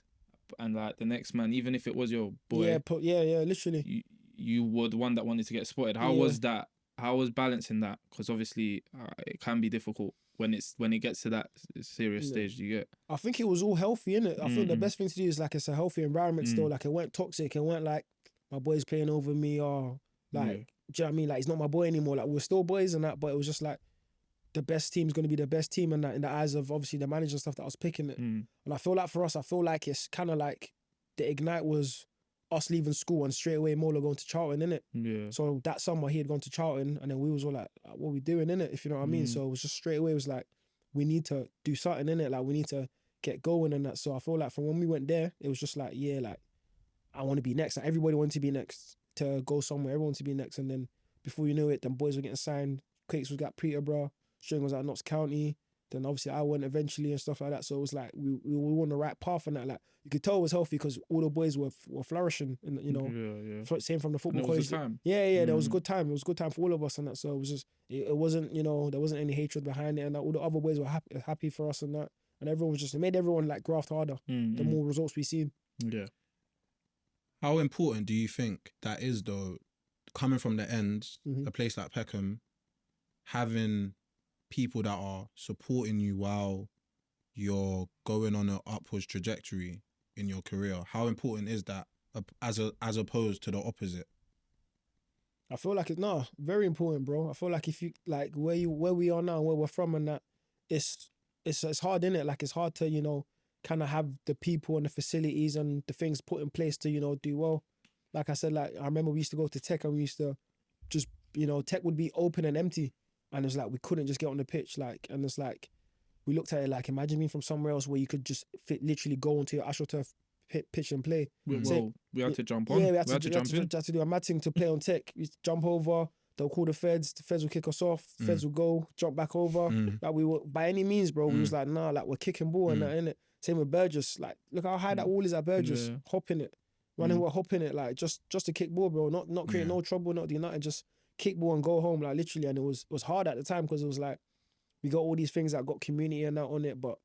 and like the next man, even if it was your boy, literally, you were the one that wanted to get spotted. How was that? How was balancing that? Because obviously it can be difficult when it gets to that serious stage. You get. I think it was all healthy, innit? I think the best thing to do is like, it's a healthy environment still. Like, it weren't toxic. It weren't like my boy's playing over me, or like, do you know what I mean? Like, he's not my boy anymore. Like, we're still boys and that, but it was just like, the best team's going to be the best team, and that in the eyes of obviously the manager and stuff that I was picking it. And I feel like for us, it's kind of like the ignite was us leaving school and straight away Mola going to Charlton, innit? Yeah. So that summer he had gone to Charlton, and then we was all like, what are we doing, innit? If you know what I mean? So it was just straight away, it was like, we need to do something, innit? Like, we need to get going and that. So I feel like from when we went there, it was just like, yeah, like, I want to be next. Like, everybody wanted to be next to go somewhere. Everyone wanted to be next. And then before you knew it, them boys were getting signed. Quakes was got Peterborough. String was at Notts County. Then obviously I went eventually and stuff like that. So it was like we were on the right path and that. Like, you could tell it was healthy because all the boys were flourishing, and same from the football college. There was a good time. It was a good time for all of us and that. So it was just it wasn't, there wasn't any hatred behind it, and all the other boys were happy for us and that. And everyone was just, it made everyone like graft harder. The more results we seen. Yeah. How important do you think that is though, coming from the end, a place like Peckham, having people that are supporting you while you're going on an upwards trajectory in your career? How important is that as opposed to the opposite? I feel like it's very important, bro. I feel like if you like where we are now, where we're from, and that it's hard, innit? Like, it's hard to kind of have the people and the facilities and the things put in place to do well. Like I said, like, I remember we used to go to Tech, and we used to just Tech would be open and empty. And it's like, we couldn't just get on the pitch. Like, and it's like, we looked at it like, imagine being from somewhere else where you could just literally go onto your AstroTurf pitch and play. Well, we had to jump on. Yeah, we had to jump in. had to do a mad thing to play on tech. We jump over. They'll call the feds will kick us off, the feds will go, jump back over. Like we were, by any means, bro, we was like, nah, like we're kicking ball and that, innit? Same with Burgess, like, look how high that wall is at Burgess, hopping it. Running, we're hopping it, like, just to kick ball, bro, not create no trouble, not do nothing, just kick ball and go home, like, literally, and it was hard at the time, because it was like, we got all these things that got community and that on it, but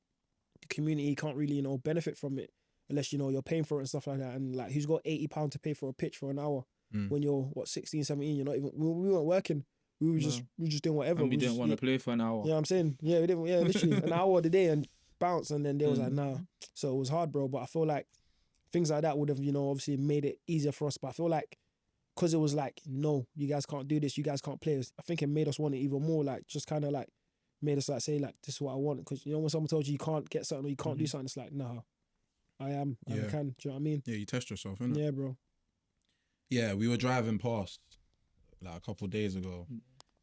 the community can't really, you know, benefit from it, unless, you know, you're paying for it and stuff like that, and like, who's got £80 to pay for a pitch for an hour? When you're 16, 17, you're not even. We weren't working. We were just doing whatever. And we didn't want to play for an hour. Yeah, I'm saying, yeah, we didn't. Yeah, literally an hour of the day and bounce, and then they was like, nah. So it was hard, bro. But I feel like things like that would have, you know, obviously made it easier for us. But I feel like because it was like, no, you guys can't do this. You guys can't play. I think it made us want it even more. Like, just kind of like made us like say like, this is what I want. Because you know when someone tells you can't get something or you can't do something, it's like, nah, I am. I can. Do you know what I mean? Yeah, you test yourself, innit? Yeah, bro. Yeah, we were driving past like a couple of days ago.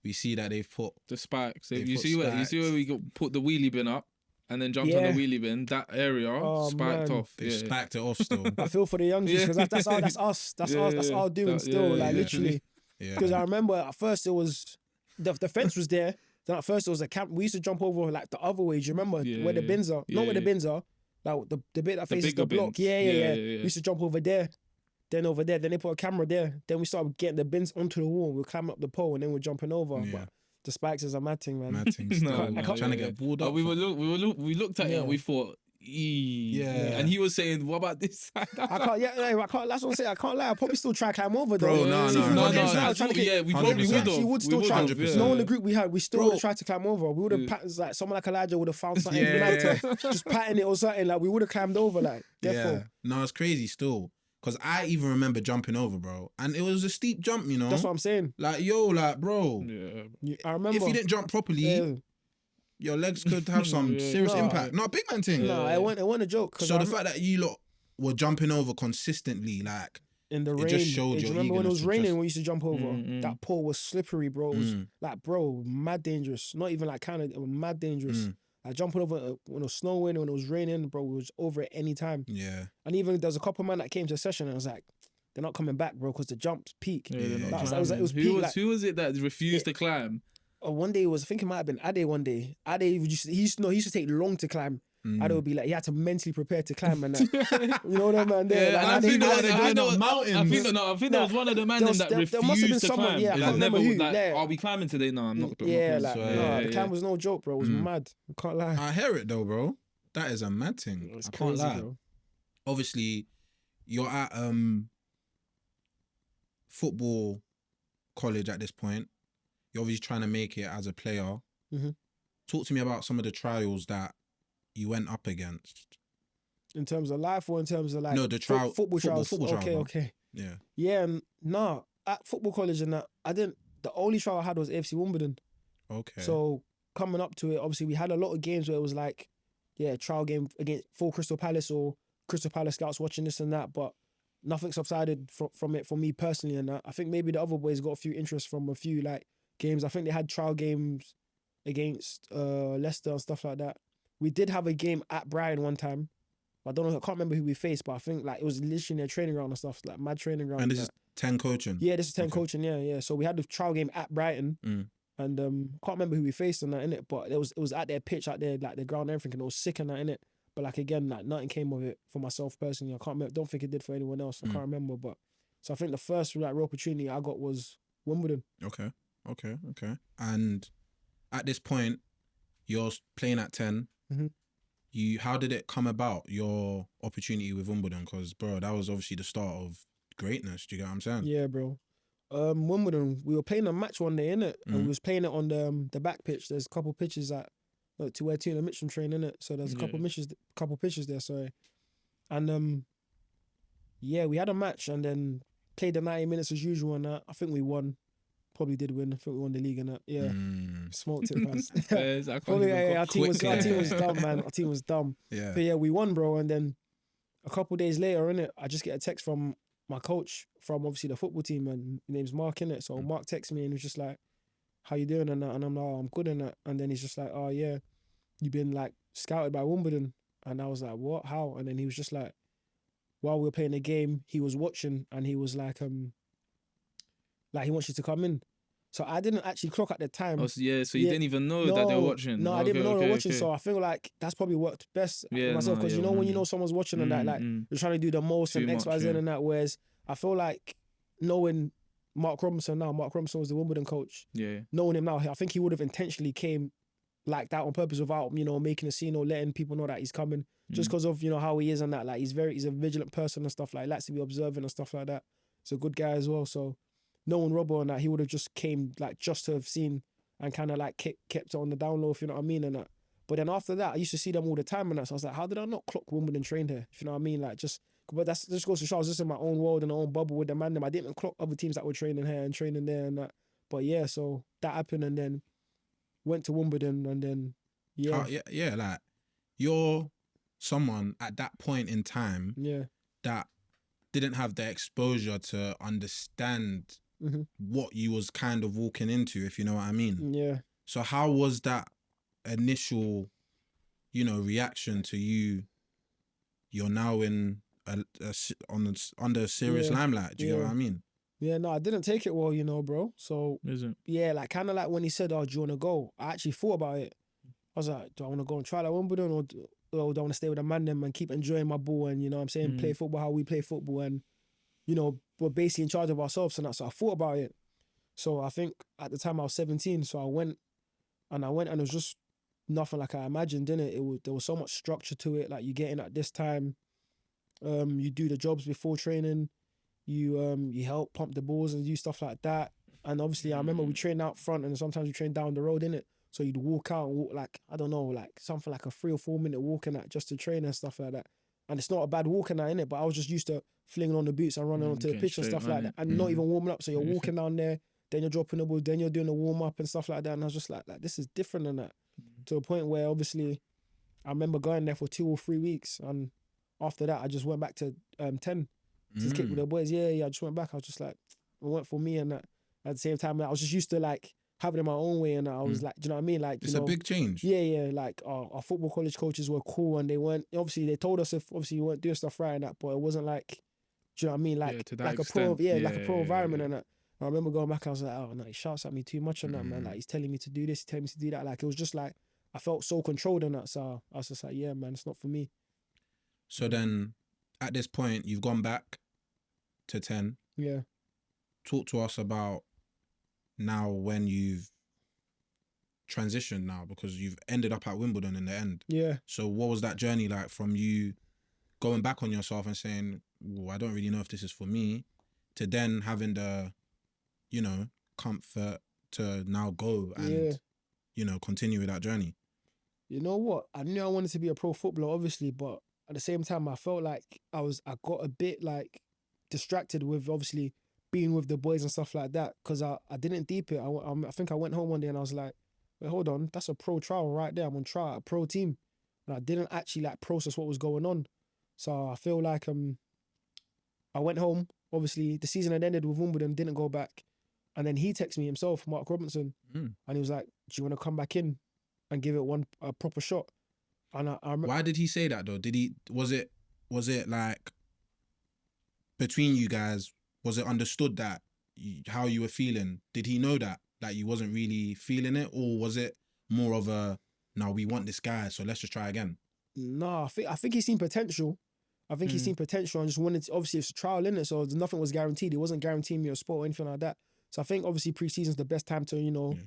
We see that they've put the spikes. They You put see where we put the wheelie bin up and then jumped on the wheelie bin. That area spiked off. They spiked it off still. I feel for the youngsters because that's us. That's our doing still. Like literally. Yeah. Because I remember at first it was the fence was there. Then at first it was a camp. We used to jump over like the other way. Do you remember where the bins are? Not where the bins are. Like the bit that faces the block. Yeah. We used to jump over there. Then over there, then they put a camera there. Then we started getting the bins onto the wall. We're climbing up the pole and then we're jumping over. Yeah. But the spikes is a mad thing, man. Mad thing still. I can't- Trying to get balled up. We looked at it and we thought, Yeah. And he was saying, what about this side? I can't. That's what I'm saying. I can't lie. I'll probably still try to climb over though. Bro, no. See, if we got games now, trying to get- we probably 100%. would have. We would still try. 100%. No, in the group we had, we still would Bro. have tried to climb over. We would have patted like someone like Elijah would have found something. Yeah, we like to just patting it or something. Like we would have climbed over. Like Yeah. therefore. No, it's crazy still. Because I even remember jumping over, bro. And it was a steep jump, you know? That's what I'm saying. Like, yo, like, bro. Yeah. I remember. If you didn't jump properly, Yeah. your legs could have some serious No. impact. Not a big man thing. No, it wasn't a joke. 'Cause So I the remember fact that you lot were jumping over consistently, like, in the it rain, just showed do you your remember when it eagerness was to raining just- when we used to jump over? That pole was slippery, bro. It was like, bro, mad dangerous. Not even like kind of, it was mad dangerous. Like jumping over when it was snowing, when it was raining, bro, we was over it any time. yeah. And even there was a couple of men that came to a session and I was like, they're not coming back, bro, because the jump's peak. Yeah, they're not That was climbing. it was peak. Like, Who was it that refused to climb? one day it was, I think it might have been Ade one day. Ade, he used to take long to climb. Ade would be like, he had to mentally prepare to climb and that. You know what I mean? There, Yeah, like, and I think Ade- that going up was mountains. I think there was one of the men there was- that there must have been refused to someone, climb. yeah, I It can't was never remember who, like, yeah. are we climbing today? No, I'm not. Yeah, I'm like, not. no, the climb was no joke, bro. It was mad. I can't lie. I hear it though, bro. That is a mad thing. It's I can't crazy, lie. bro. Obviously, you're at football college at this point. You're obviously trying to make it as a player. Mhm. Talk to me about some of the trials that you went up against. In terms of life or in terms of like No, the trial- football trials. football trial, okay, bro. okay. Yeah. Yeah, nah. At football college and that, I didn't. The only trial I had was AFC Wimbledon. Okay. So coming up to it, obviously we had a lot of games where it was like, yeah, trial game against full Crystal Palace or Crystal Palace scouts watching this and that, but nothing subsided from it for me personally. And that I think maybe the other boys got a few interest from a few like games. I think they had trial games against Leicester and stuff like that. We did have a game at Brighton one time. I don't know. I can't remember who we faced, but I think like it was literally their training ground and stuff, like mad training ground. and this like, is 10 coaching. yeah, this is 10 Okay. coaching. Yeah. So we had the trial game at Brighton, and can't remember who we faced on that in it, but it was at their pitch, at their like the ground and everything, and it was sick and that in it. But like again, like nothing came of it for myself personally. I can't remember. Don't think it did for anyone else. I can't remember. But so I think the first like real opportunity I got was Wimbledon. Okay. And at this point, you're playing at 10. Mhm. How did it come about, your opportunity with Wimbledon? Because, bro, that was obviously the start of greatness. Do you get what I'm saying? Yeah, bro. Wimbledon. We were playing a match one day, innit? And we was playing it on the back pitch. There's a couple pitches that to where Tina Mitchell train, innit? So there's a couple pitches there. Sorry, and yeah, we had a match and then played the 90 minutes as usual. And that I think we won. Probably did win. I think we won the league and that. Yeah, smoked it, fast. Yes, I can't Probably, even yeah, go our team was quick, dumb, man. Our team was dumb. Yeah. But yeah, we won, bro. And then a couple days later, innit, I just get a text from my coach from obviously the football team, and his name's Mark, innit. So Mark texts me and he's just like, "How you doing?" And that, and I'm like, "Oh, I'm good," and that. And then he's just like, "Oh yeah, you've been like scouted by Wimbledon." And I was like, "What? How?" And then he was just like, while we were playing the game, he was watching and he was like he wants you to come in. So I didn't actually clock at the time. Oh, so you Yeah. didn't even know that they were watching. No, I Okay, didn't even know they okay, were watching. okay. So I feel like that's probably worked best Yeah, for myself no, because yeah, you know when you 100. know someone's watching and that, like you're trying to do the most Too and X, Y, Z much, and that. Whereas I feel like knowing Mark Robinson was the Wimbledon coach. Yeah. Knowing him now, I think he would have intentionally came like that on purpose without making a scene or letting people know that he's coming, just because of how he is and that. Like he's a vigilant person and stuff, like likes to be observant and stuff like that. He's a good guy as well. So knowing Robbo and that, he would have just came like just to have seen and kind of like kept it on the down low, if you know what I mean, and that. But then after that, I used to see them all the time and that. So I was like, how did I not clock Wimbledon trained here? If you know what I mean, like but that's just goes to show I was just in my own world and my own bubble with the man. I didn't even clock other teams that were training here and training there and that. But yeah, so that happened and then went to Wimbledon and then yeah, like you're someone at that point in time that didn't have the exposure to understand what you was kind of walking into, if you know what I mean. Yeah. So how was that initial, reaction to you? You're now in under serious limelight. Do you know what I mean? Yeah, no, I didn't take it well, bro. So yeah, like kind of like when he said, "Oh, do you want to go?" I actually thought about it. I was like, do I want to go and try like Wimbledon or do I want to stay with the man them and keep enjoying my ball and what I'm saying, play football how we play football and we're basically in charge of ourselves and that. So I thought about it. So I think at the time I was 17, so I went and it was just nothing like I imagined, didn't it? There was so much structure to it. Like you get in at this time, you do the jobs before training, you help pump the balls and do stuff like that. And obviously I remember we trained out front and sometimes we trained down the road, innit? So you'd walk out and walk like, I don't know, like something like a 3 or 4 minute walk and that just to train and stuff like that. And it's not a bad walk and that, innit? But I was just used to flinging on the boots and running onto the pitch and stuff like that. And not even warming up. So you're walking down there, then you're dropping the ball, then you're doing the warm up and stuff like that. And I was just like this is different than that. To a point where obviously I remember going there for 2 or 3 weeks. And after that, I just went back to 10 to kick with the boys. Yeah, I just went back. I was just like, it went for me and that. At the same time, I was just used to like having it my own way, and I was like, do you know what I mean? Like, it's a big change. Yeah. Like our football college coaches were cool, and they weren't. Obviously, they told us if obviously you weren't doing stuff right and that, but it wasn't like, do you know what I mean? Like, like extent. Like a pro environment and that. I remember going back, I was like, oh no, he shouts at me too much on that, man. Like he's telling me to do this, he's telling me to do that. Like it was just like I felt so controlled on that. So I was just like, yeah, man, it's not for me. So then, at this point, you've gone back to 10. Yeah. Talk to us about now when you've transitioned now, because you've ended up at Wimbledon in the end. Yeah. So what was that journey like from you going back on yourself and saying, well, I don't really know if this is for me, to then having the, comfort to now go and, continue with that journey? You know what? I knew I wanted to be a pro footballer, obviously, but at the same time, I felt like I got a bit like distracted with obviously being with the boys and stuff like that, because I didn't deep it. I think I went home one day and I was like, wait, hold on, that's a pro trial right there. I'm on trial, a pro team. And I didn't actually like process what was going on. So I feel like I went home. Obviously, the season had ended with Wimbledon, didn't go back. And then he texted me himself, Mark Robinson, and he was like, do you want to come back in and give it a proper shot? And I Why did he say that though? Was it like between you guys, was it understood that how you were feeling? Did he know that you wasn't really feeling it, or was it more of a, no, we want this guy, so let's just try again? No, I think he's seen potential. I think he's seen potential and just wanted to, obviously it's a trial in it, so nothing was guaranteed. It wasn't guaranteeing me a sport or anything like that. So I think obviously pre-season's the best time to,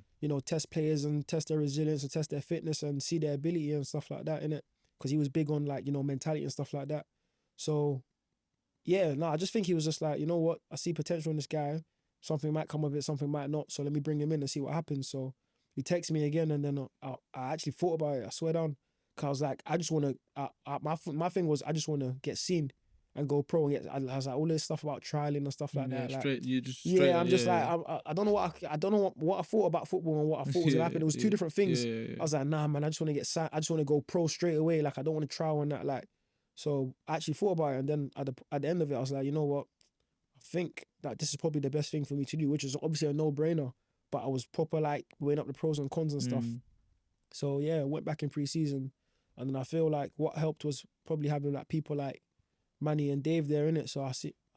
test players and test their resilience and test their fitness and see their ability and stuff like that, innit? Because he was big on like, mentality and stuff like that. So yeah, no, I just think he was just like, you know what? I see potential in this guy. Something might come of it, something might not. So let me bring him in and see what happens. So he texted me again, and then I actually thought about it. I swear down, cause I was like, I just want to. My thing was, I just want to get seen and go pro. And I was like, all this stuff about trialing and stuff like that. Like, Straight. I'm just like, I don't know what I thought about football and what I thought was gonna happen. It was two different things. I was like, nah, man, I just want to get signed. I just want to go pro straight away. Like, I don't want to trial and that. Like. So I actually thought about it, and then at the end of it, I was like, you know what? I think that this is probably the best thing for me to do, which is obviously a no-brainer. But I was proper like weighing up the pros and cons and stuff. So yeah, went back in pre-season, and then I feel like what helped was probably having like people like Manny and Dave there in it. So I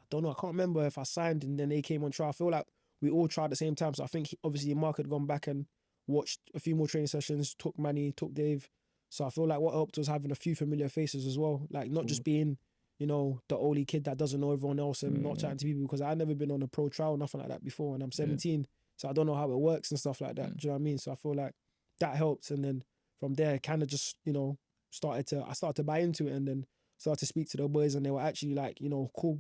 don't know. I can't remember if I signed and then they came on trial. I feel like we all tried at the same time. So I think obviously Mark had gone back and watched a few more training sessions, took Manny, took Dave. So I feel like what helped was having a few familiar faces as well. Like not just being, the only kid that doesn't know everyone else and not chatting to people, because I've never been on a pro trial, nothing like that before, and I'm 17. So I don't know how it works and stuff like that. Do you know what I mean? So I feel like that helped. And then from there, kind of just, I started to buy into it and then started to speak to the boys, and they were actually like, cool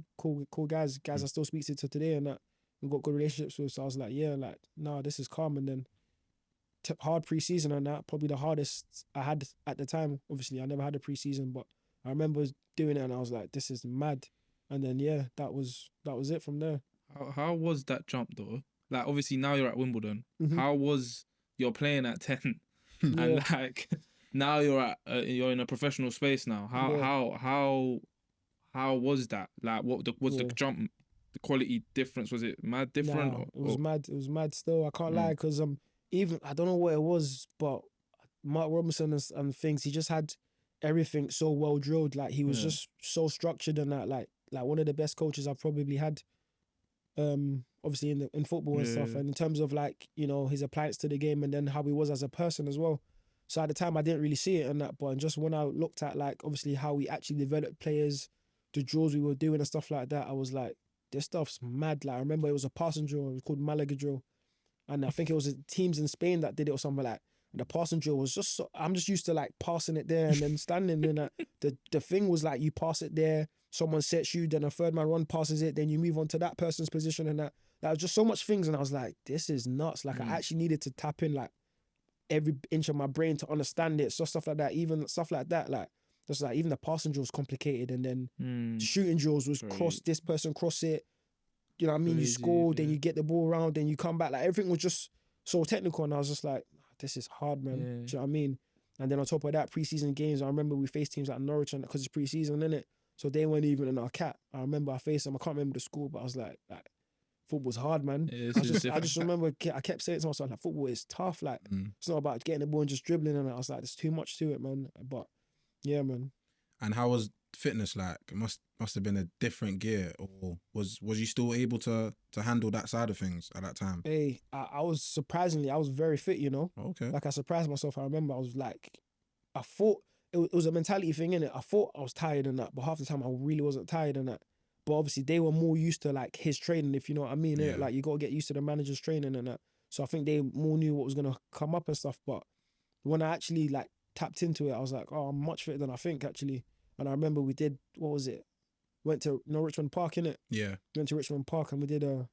guys I still speak to today and that and got good relationships with. So I was like, yeah, like, no, this is calm. And then hard pre-season and that, probably the hardest I had at the time. Obviously, I never had a pre-season, but I remember doing it and I was like, this is mad. And then, yeah, that was it from there. How was that jump though? Like, obviously now you're at Wimbledon. Mhm. How was you're playing at 10 Yeah. and like now you're in a professional space now? How was that? Like, was the jump, the quality difference? Was it mad different? Nah, it was mad. It was mad still. I can't lie, because even I don't know what it was, but Mark Robinson and things, he just had everything so well drilled. Like he was just so structured and that, like one of the best coaches I've probably had. Obviously in football and stuff, and in terms of like his appliance to the game, and then how he was as a person as well. So at the time I didn't really see it and that, but just when I looked at like obviously how we actually developed players, the draws we were doing and stuff like that, I was like, this stuff's mad. Like I remember it was a passing drill, it was called Malaga drill, and I think it was teams in Spain that did it or something like. And the passing drill was just I'm just used to like passing it there and then standing in that. The thing was like you pass it there, someone sets you, then a third man run passes it, then you move on to that person's position and that. That was just so much things, and I was like, this is nuts. Like I actually needed to tap in like every inch of my brain to understand it. So stuff like that, even stuff like that, like just like even the passing drill was complicated, and then shooting drills was this person cross it. You know what I mean? You score, then you get the ball around, then you come back. Like everything was just so technical, and I was just like, this is hard, man. Do you know what I mean? And then on top of that, preseason games, I remember we faced teams like Norwich, and because it's preseason, innit? So they weren't even in our cap. I remember I faced them. I can't remember the score, but I was like football's hard, man. I just remember I kept saying to myself, like, football is tough. Like, it's not about getting the ball and just dribbling. And I was like, there's too much to it, man. But yeah, man. And how was fitness like? It must have been a different gear, or was you still able to handle that side of things at that time? Hey, I was very fit, Okay. Like I surprised myself. I remember I was like, I thought it was a mentality thing, innit? I thought I was tired and that, but half the time I really wasn't tired and that. But obviously they were more used to like his training, if you know what I mean. Yeah. Like you got to get used to the manager's training and that. So I think they more knew what was going to come up and stuff. But when I actually like tapped into it, I was like, oh, I'm much fitter than I think actually. And I remember we did, what was it? Went to Richmond Park, innit? Yeah. Went to Richmond Park and we did a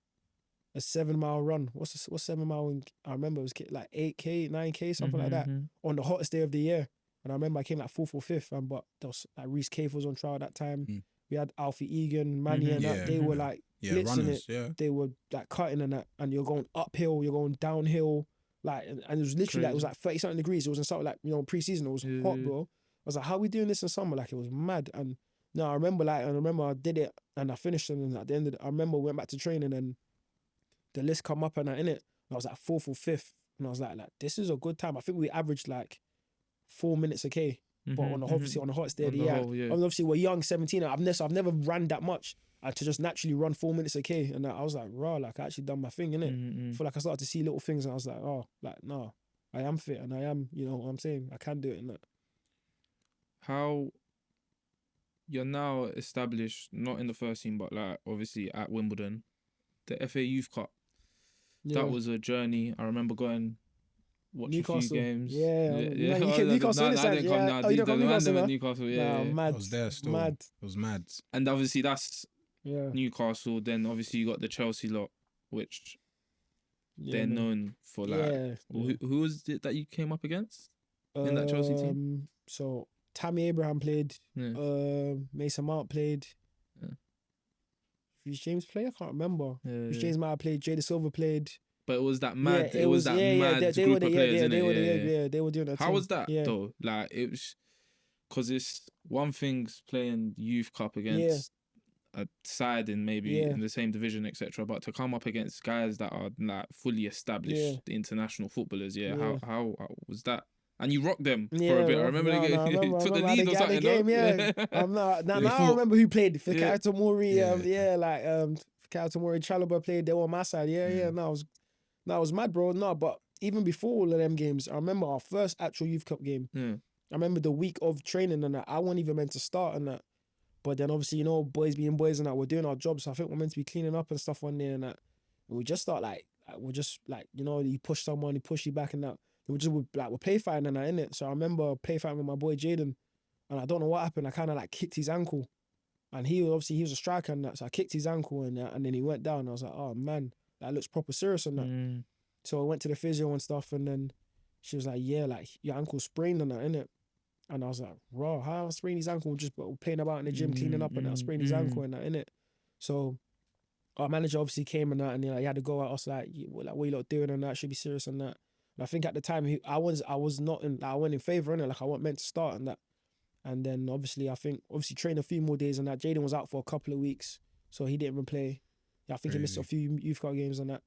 7-mile run. What's 7 mile? I remember it was like 8K, 9K, something like that on the hottest day of the year. And I remember I came like 4th or 5th, but there was like Reece Cave was on trial at that time. We had Alfie Egan, Manny and that. They were like blitzing runners, it. They were like cutting and that. And you're going uphill, you're going downhill. Like, and it was literally like, it was like 30 something degrees. It was in something like, pre-season, it was hot, bro. I was like, how are we doing this in summer? Like, it was mad. And no, I remember I did it and I finished it. And at the end of it, I remember we went back to training and the list come up and that, innit? And I was like 4th or 5th. And I was like, this is a good time. I think we averaged like 4 minutes a K. But obviously on the hottest day of the year. And obviously we're young, 17. I've never ran that much. To just naturally run 4 minutes a K. And I was like, raw, like I actually done my thing, innit? I feel like I started to see little things and I was like, oh, like, no, I am fit and I am, you know what I'm saying? I can do it in that. How you're now established, not in the first team, but like obviously at Wimbledon, the FA Youth Cup. Yeah. That was a journey. I remember watch Newcastle. Oh, you came Newcastle. I didn't come. Oh, you don't come Newcastle, Newcastle. Yeah, mad. I was there still. Mad. It was mad. And obviously that's Newcastle. Then obviously you got the Chelsea lot, which they're known for. Like, who was it that you came up against in that Chelsea team? So Tammy Abraham played. Mason Mount played. Reece James played. I can't remember. Reece James might have played. Jada Silva played. But it was that mad. It was that mad group of players. They were doing that. How was that though? Like it was, because it's one thing's playing Youth Cup against a side in maybe in the same division, etc. But to come up against guys that are like fully established international footballers, how was that? and you rocked them for Yeah, a bit. I bro. remember No, they no, I remember, took the how they lead or got the something. game, no? yeah. Now I fought- remember who played. For Yeah. Tomori, Yeah. like Tomori, Chalobah played. They were on my side. Yeah. No, I was mad, bro. No, but even before all of them games, I remember our first actual youth cup game. Yeah. I remember the week of training and that. I wasn't even meant to start and that. But then obviously, you know, boys being boys and that, we're doing our jobs. So I think we're meant to be cleaning up and stuff one day and that. And we just start we're just like, you know, you push someone, he push you back and that. We're play fighting and that, innit? So I remember play fighting with my boy Jaden, and I don't know what happened. I kind of like kicked his ankle, and he was a striker and that. So I kicked his ankle and then he went down. I was like, oh man, that looks proper serious and that. Mm. So I went to the physio and stuff, and then she was like, yeah, like your ankle sprained and that, innit? And I was like, raw, how I sprained his ankle? Just playing about in the gym, cleaning up and that. I sprained his ankle and that, innit? So our manager obviously came and that, and he had to go at us like, what are you lot doing and that? Should be serious and that. And I think at the time I was not in, I went in favour in it, like I wasn't meant to start and that. And then obviously trained a few more days and that. Jaden was out for a couple of weeks, so he didn't even play. Yeah, I think he missed a few youth cup games and that.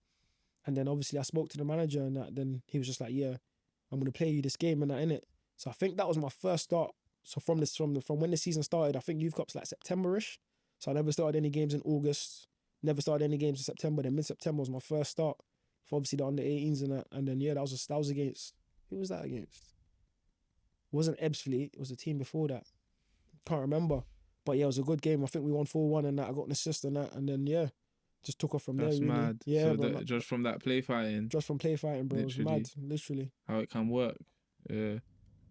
And then obviously I spoke to the manager and that. Then he was just like, yeah, I'm gonna play you this game and that, innit? So I think that was my first start. So from when the season started, I think youth cup's like September-ish. So I never started any games in August. Never started any games in September. Then mid-September was my first start for obviously the under 18s and that. And then that was against, who was that against? It wasn't Ebbsfleet. It was the team before that. Can't remember. But yeah, it was a good game. I think we won 4-1 and that. I got an assist and that. And then just took off from That's there. Really. mad. Yeah, So bro, just from that play fighting, just from play fighting, bro. It was Literally. mad, literally. how it can work. Yeah.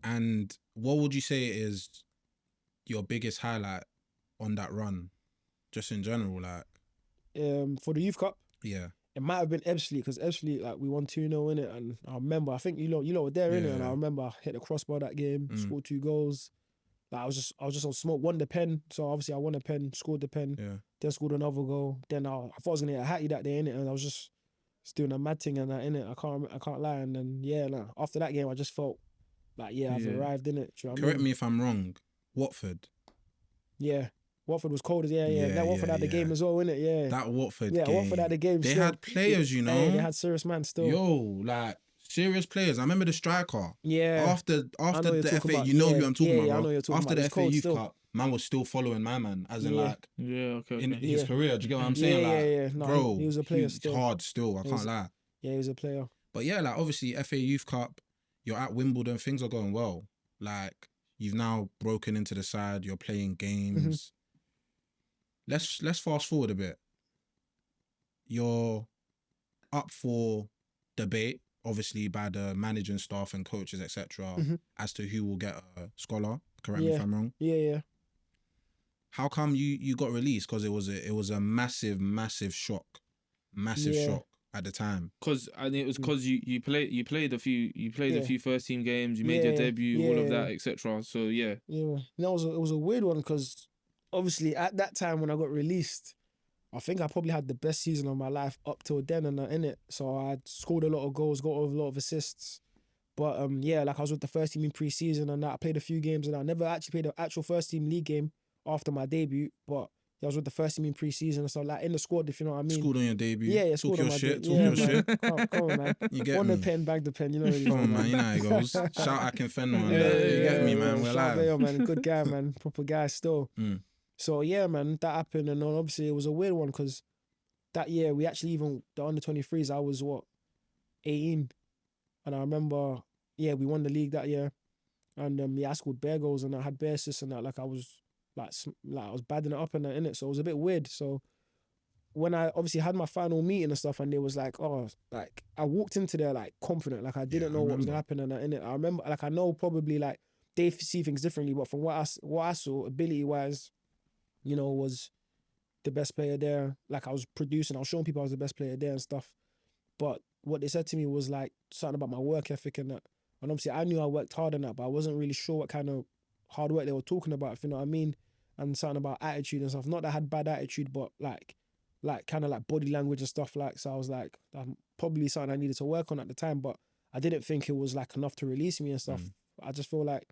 And what would you say is your biggest highlight on that run, just in general? Like, For the youth cup, yeah, it might have been Ebbsfleet because Ebbsfleet, like, we won 2-0 in it, and I remember, I think you lot were there in it, and I Yeah. remember I hit the crossbar that game, scored 2 goals. Like I was just on smoke. Won the pen, so obviously I won a pen, scored the pen, yeah. then scored another goal. Then I thought I was gonna hit a hattie that day in it, and I was just doing a mad thing and that in it. I can't lie. And then after that game, I just felt like I've Yeah. arrived in it. Do you know what I Correct mean? me if I'm wrong. Watford. Yeah, Watford was cold as yeah. Yeah, That Watford yeah, had the game yeah. as well, innit? Yeah. That Watford Yeah, game. Watford had the game. They still. had players, you know. Hey, they had serious man still. Yo, like serious players. I remember the striker. Yeah. After I know you're the talking FA, about. you know Yeah, who I'm talking yeah, about, yeah, I bro. know you're talking After about. the It's FA cold Youth still. Cup, man was still following my man, as in Yeah. like Yeah. Okay. in his Yeah. career. Do you get what I'm saying? Yeah, Like, yeah. No, bro, he was a player he's still. hard still. I He can't was- lie. Yeah, he was a player. But yeah, like obviously FA Youth Cup, you're at Wimbledon, things are going well. Like you've now broken into the side, you're playing games. Let's fast forward a bit. You're up for debate, obviously by the managing staff and coaches, etc., as to who will get a scholar. Correct me if Yeah. I'm wrong. Yeah. How come you got released? Because it was a massive shock, Yeah. shock at the time. And it was because you played a few first team games, you made Yeah, your debut, all of yeah. that, etc. So yeah. Yeah. It was a weird one because obviously at that time when I got released, I think I probably had the best season of my life up till then and in it. So I scored a lot of goals, got a lot of assists. But like I was with the first team in pre-season and that. I played a few games and I never actually played an actual first team league game after my debut. But I was with the first team in pre-season and so like in the squad, if you know what I mean. Scored on your debut. Yeah, Talk scored your on my shit. debut. Talk your man. shit. Come on, man. You get Won me. the pen, bagged the pen. You know what it is, Come on, man. You know how it goes. Shout out Akinfenwa and that. You get me, man. We're shout out live. Bayo, man. Good guy, man. Proper guy still. Mm. So yeah, man, that happened, and then obviously it was a weird one because that year we actually even the under 23s. I was 18, and I remember we won the league that year, and I scored bare goals and I had bare assists and that. Like I was like I was badding it up and that in it. So it was a bit weird. So when I obviously had my final meeting and stuff, and they was like, like I walked into there like confident, like I didn't know what was gonna happen and that in it. I remember, like I know probably like they see things differently, but from what I saw, ability wise, was the best player there. Like I was producing, I was showing people I was the best player there and stuff. But what they said to me was like something about my work ethic and that. And obviously I knew I worked hard on that, but I wasn't really sure what kind of hard work they were talking about, if you know what I mean. And something about attitude and stuff. Not that I had bad attitude, but like kind of like body language and stuff like. So I was like, probably something I needed to work on at the time, but I didn't think it was like enough to release me and stuff. I just feel like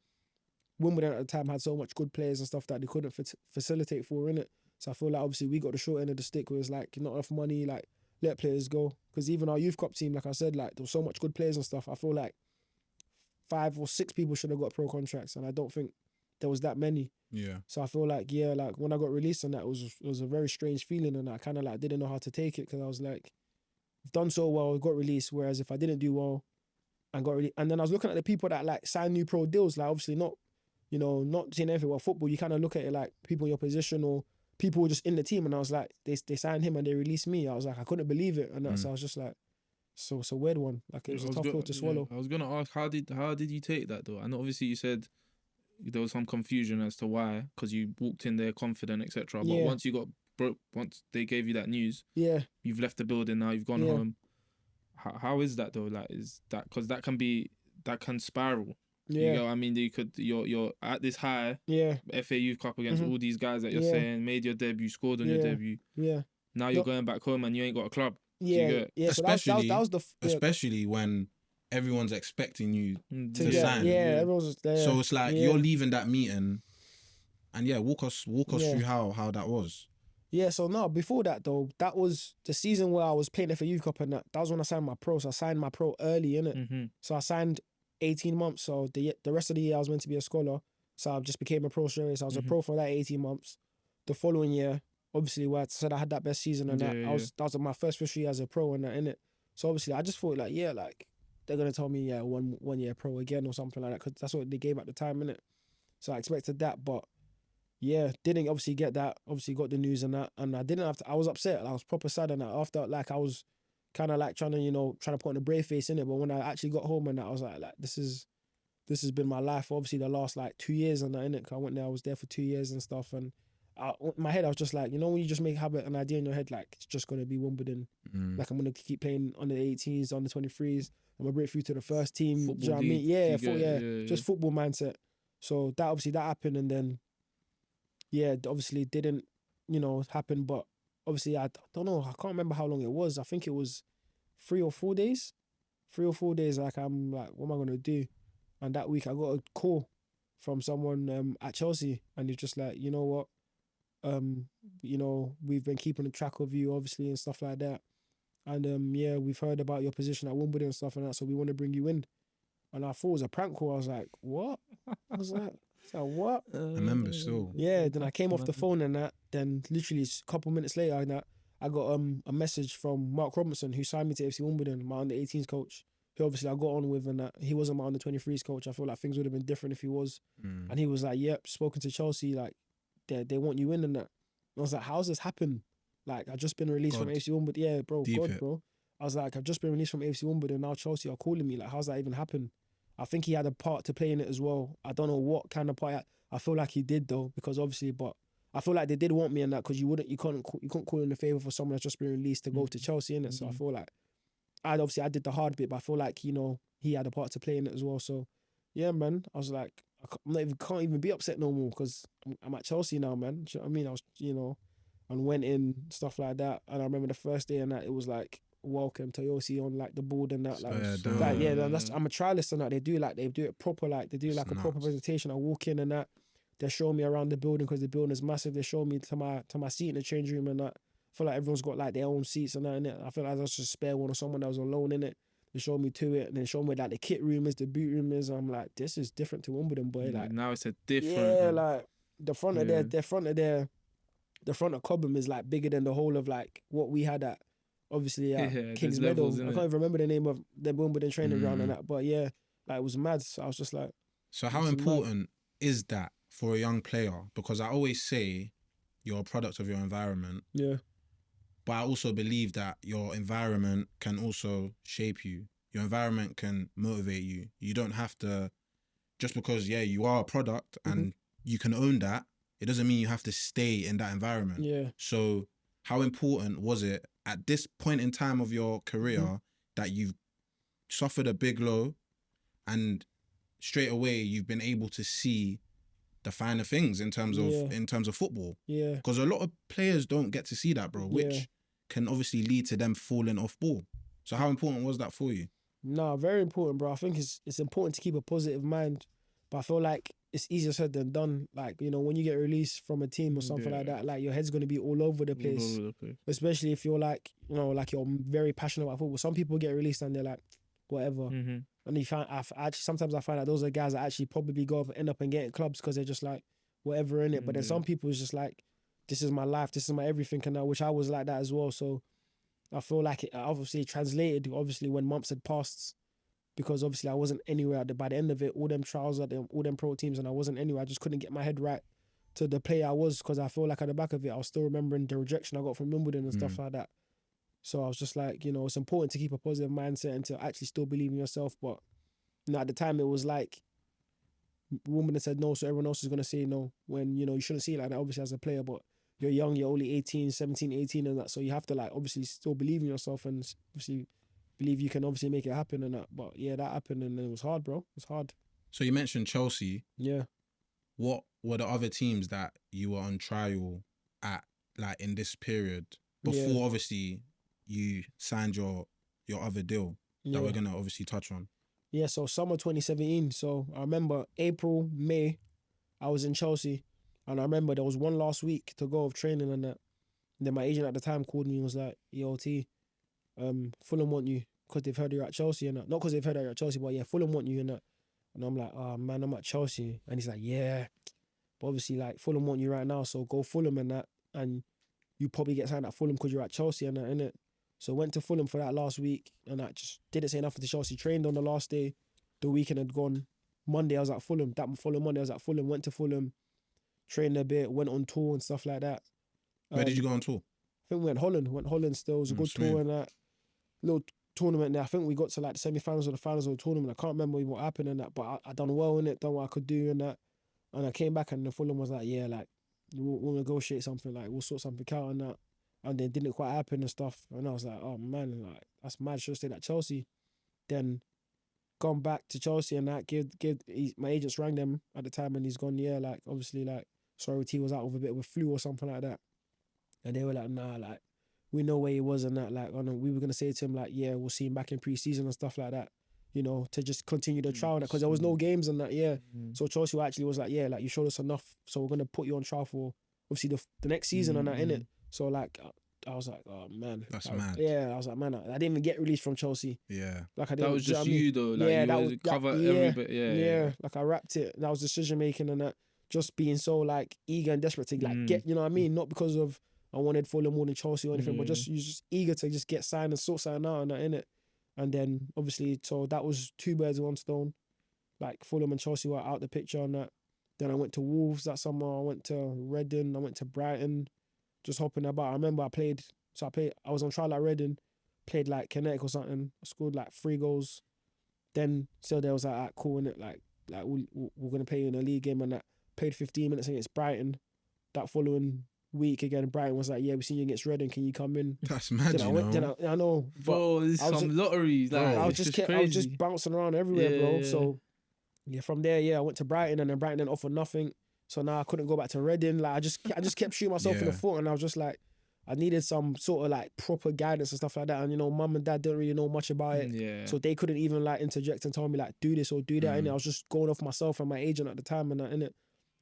Wimbledon at the time had so much good players and stuff that they couldn't facilitate for in it. So I feel like obviously we got the short end of the stick where it's like not enough money, like let players go. Because even our youth cup team, like I said, like there was so much good players and stuff. I feel like 5 or 6 people should have got pro contracts, and I don't think there was that many. Yeah. So I feel like, yeah, like when I got released on that, it was a very strange feeling, and I kind of like didn't know how to take it, because I was like, I've done so well, got released, whereas if I didn't do well and got released, and then I was looking at the people that like sign new pro deals, like obviously not, you know, not seeing everything about football, you kind of look at it like people in your position or people were just in the team, and I was like, they signed him and they released me. I was like, I couldn't believe it, and that's, I was just like, so it's a weird one. Like, it was a tough pill to swallow. I was gonna ask, how did you take that though? And obviously you said there was some confusion as to why, because you walked in there confident, etc. But once you got once they gave you that news, you've left the building now, you've gone home. How is that though? Like, is that, because that can spiral. You know what I mean? You're at this high. FA Youth Cup against all these guys that you're saying made your debut, scored on your debut. Now you're going back home and you ain't got a club. So especially when everyone's expecting you to sign. Everyone's just there. So it's like you're leaving that meeting, and walk us through how that was. Yeah, so no, before that though, that was the season where I was playing for Youth Cup, and that was when I signed my pro. So I signed my pro early, innit? So I signed 18 months. So the rest of the year I was meant to be a scholar. So I just became a pro straight away. So I was a pro for that 18 months. The following year, obviously, where I said I had that best season, and that was my first official year as a pro and that, innit? So obviously I just thought like, they're gonna tell me one year pro again or something like that, because that's what they gave at the time, innit? So I expected that, but didn't obviously get that. Obviously got the news and that, and I didn't have to. I was upset. I was proper sad and that. After, like, I was kind of like trying to put on a brave face in it, but when I actually got home and that, I was like this has been my life for obviously the last like 2 years and that, innit? 'Cause I went there, I was there for 2 years and stuff, and in my head I was just like, when you just have an idea in your head, like, it's just gonna be Wimbledon. Like, I'm gonna keep playing under the 18s, under 23s. I'm gonna break through to the first team. Football do you know what I mean? Just football mindset. So that happened, and then obviously it didn't happen. But obviously I don't know. I can't remember how long it was. I think it was 3 or 4 days. 3 or 4 days. Like, I'm like, what am I gonna do? And that week I got a call from someone at Chelsea, and he's just like, you know what? We've been keeping track of you, obviously, and stuff like that. And we've heard about your position at Wimbledon and stuff like that, so we want to bring you in. And I thought it was a prank call. I was like, what? I was like, what? I remember still. Yeah, then I came off the phone and that. Then literally a couple minutes later, I got a message from Mark Robinson, who signed me to AFC Wimbledon, my under 18s coach, who obviously I got on with, and that he wasn't my under 23s coach. I feel like things would have been different if he was. And he was like, yep, spoken to Chelsea, like they want you in and that. And I was like, how's this happen? Like, I've just been released from AFC Wimbledon. Yeah, bro, bro. I was like, I've just been released from AFC Wimbledon, now Chelsea are calling me. Like, how's that even happen? I think he had a part to play in it as well. I don't know what kind of part. I feel like he did though, because obviously, but I feel like they did want me in that, because you couldn't call in a favour for someone that's just been released to go to Chelsea, innit? So I feel like I did the hard bit, but I feel like he had a part to play in it as well. So yeah, man, I was like, can't even be upset no more, because I'm at Chelsea now, man. Do you know what I mean? I was and went in, stuff like that. And I remember the first day and that, it was like, welcome Toyosi on like the board and that, I'm a trialist and that. They do it proper, like they do like a proper presentation. I walk in and that, they show me around the building, because the building is massive. They show me to my seat in the change room and that. I feel like everyone's got like their own seats and that in it. I feel like that's just a spare one or someone that was alone in it. They showed me to it, and they showed me like the kit room is, the boot room is. I'm like, this is different to Wimbledon, boy. Like, now it's a different. Like the front of Cobham is like bigger than the whole of like what we had at, obviously, King's Meadow. I can't even remember the name of the Wimbledon training ground and that, but yeah, like, it was mad. So I was just like, so how important is that for a young player? Because I always say you're a product of your environment. Yeah. But I also believe that your environment can also shape you. Your environment can motivate you. You don't have to, just because, you are a product and you can own that, it doesn't mean you have to stay in that environment. Yeah. So how important was it at this point in time of your career that you've suffered a big low, and straight away you've been able to see the finer things in terms of football? Yeah. Because a lot of players don't get to see that, bro, which can obviously lead to them falling off ball. So how important was that for you? No, very important, bro. I think it's important to keep a positive mind, but I feel like it's easier said than done. Like, when you get released from a team or something like that, like, your head's going to be all over the place. Especially if you're like, like, you're very passionate about football. Some people get released and they're like, whatever. And you find, actually, sometimes I find that those are guys that actually probably go up and end up and getting clubs because they're just like, whatever in it. But then some people is just like, this is my life, this is my everything, and that, which I was like that as well. So I feel like it obviously translated, obviously, when months had passed, because obviously I wasn't anywhere by the end of it, all them trials, all them pro teams, and I wasn't anywhere. I just couldn't get my head right to the player I was, because I feel like at the back of it, I was still remembering the rejection I got from Wimbledon and stuff like that. So I was just like, you know, it's important to keep a positive mindset and to actually still believe in yourself. But you know, at the time, it was like Wimbledon said no, so everyone else is going to say no, when, you know, you shouldn't see it like that, obviously, as a player. But you're young, you're only 18, 17, 18 and that. So you have to, like, obviously still believe in yourself and obviously believe you can obviously make it happen and that. But yeah, that happened and it was hard, bro. It was hard. So you mentioned Chelsea. Yeah. What were the other teams that you were on trial at, like, in this period before obviously you signed your other deal that we're gonna obviously touch on? Yeah, so summer 2017. So I remember April, May, I was in Chelsea, and I remember there was one last week to go of training and that. And then my agent at the time called me and was like, "Yo, T, Fulham want you because they've heard you're at Chelsea and that. Not because they've heard that you're at Chelsea, but yeah, Fulham want you and that." And I'm like, "Oh man, I'm at Chelsea." And he's like, "Yeah, but obviously like Fulham want you right now, so go Fulham and that, and you probably get signed at Fulham because you're at Chelsea and that, innit?" So went to Fulham for that last week, and I just didn't say nothing to Chelsea. Trained on the last day, the weekend had gone. Monday I was at Fulham. That following Monday I was at Fulham. Went to Fulham, trained a bit, went on tour and stuff like that. Where did you go on tour? I think we went Holland. Went Holland still. It was a good smooth. tour and that little tournament there. I think we got to like the semi-finals or the finals of the tournament. I can't remember what happened and that, but I done well in it, done what I could do and that. And I came back and the Fulham was like, yeah, like we'll negotiate something, like we'll sort something out and that. And then it didn't quite happen and stuff. And I was like, oh man, like that's mad. Should have stayed at Chelsea. Then gone back to Chelsea and that. My agents rang them at the time and he's gone, yeah, like obviously like sorry T was out with a bit of a flu or something like that. And they were like, nah, like we know where he was and that. Like, we were gonna say to him like, yeah, we'll see him back in pre-season and stuff like that. You know, to just continue the trial because there was no games and that. Yeah. So Chelsea actually was like, yeah, like you showed us enough, so we're gonna put you on trial for obviously the next season and that, innit? So like I was like, oh man, That's like, mad. Yeah, I was like, man, I didn't even get released from Chelsea. Yeah, like I didn't. That was do you know just what I mean? you though. Like Yeah, you that was was cover that, every bit. Yeah. Like I wrapped it. That was decision making and that. Just being so like eager and desperate to like get, you know what I mean? Not because of I wanted Fulham more than Chelsea or anything, but just you're just eager to just get signed and sort something out and that, innit? And then obviously, so that was two birds with one stone. Like Fulham and Chelsea were out the picture and that. Then I went to Wolves that summer. I went to Reading. I went to Brighton. Just hopping about. I remember I was on trial at Reading, played like Kinetic or something. I scored like 3 goals. Then still there was like, alright, cool, innit? Like we're gonna play you in a league game and that. Played 15 minutes against Brighton. That following week again, Brighton was like, yeah, we seen you against Reading. Can you come in? That's mad, I know. Bro, there's some lotteries. Like, I was just bouncing around everywhere, bro. Yeah. So yeah, from there, I went to Brighton and then Brighton then offered nothing. So now I couldn't go back to Reading. Like I just kept shooting myself in the foot, and I was just like, I needed some sort of like proper guidance and stuff like that. And you know, mum and dad didn't really know much about it. Yeah. So they couldn't even like interject and tell me like do this or do that. And I was just going off myself and my agent at the time and that, innit?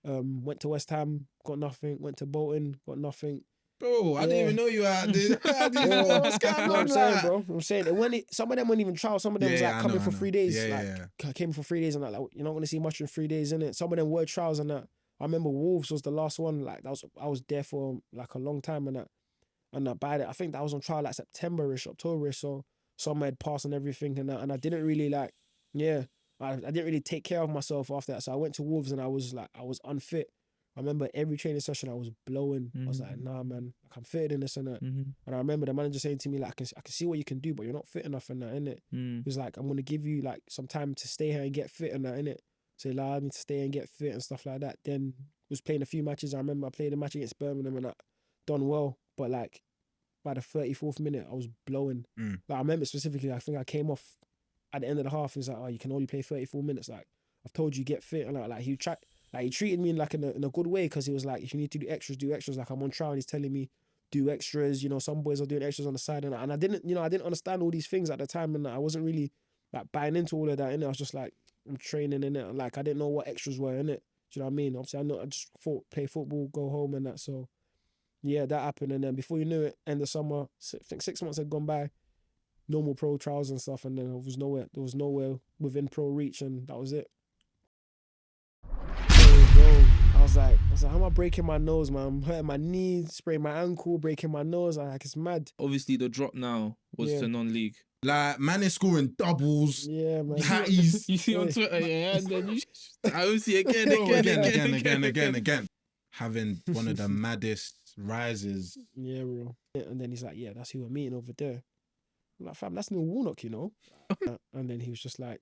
Went to West Ham, got nothing. Went to Bolton, got nothing. Bro, I didn't even know you out, dude. I didn't know what's going on. I'm saying, bro. I'm saying some of them weren't even trial. Some of them was like coming for 3 days. Yeah. Came for 3 days and that. Like you're not gonna see much in 3 days, innit? Some of them were trials and that. I remember Wolves was the last one. Like I was there for like a long time and that. And by that, I think that was on trial like September-ish, October-ish. So some had passed and everything and that. And I didn't really like, I didn't really take care of myself after that. So I went to Wolves and I was unfit. I remember every training session I was blowing. I was like, nah, man, like I'm fitted in this and that. And I remember the manager saying to me, like, I can see what you can do, but you're not fit enough in that, innit? He was like, I'm going to give you like some time to stay here and get fit and that, innit? So he allowed me to stay and get fit and stuff like that. Then was playing a few matches. I remember I played a match against Birmingham and that done well. But like by the 34th minute, I was blowing. Like I remember specifically, I think I came off at the end of the half. He was like, oh, you can only play 34 minutes. Like I've told you, get fit. And like he treated me in a good way because he was like, if you need to do extras. Like I'm on trial and he's telling me do extras. You know, some boys are doing extras on the side and I didn't understand all these things at the time and I wasn't really like buying into all of that. And I was just like, I'm training in it. Like I didn't know what extras were in it. Do you know what I mean? Obviously, I just thought play football, go home and that. So yeah, that happened. And then before you knew it, end of summer, I think 6 months had gone by. normal pro trials and stuff, and then there was nowhere within pro reach, and that was it. Hey, bro, I was like, how am I breaking my nose, man? I'm hurting my knee, spraining my ankle, breaking my nose. Like, it's mad. Obviously, the drop now was Yeah. to non-league. Like, man is scoring doubles. Yeah, man. Hatties. You see on Yeah. Twitter, yeah, and then I will see again, Bro, again. again. Having one of the maddest rises. Yeah, bro. And then he's like, yeah, that's who we're meeting over there. I'm like, fam, that's Neil Warnock, you know? And then he was just like,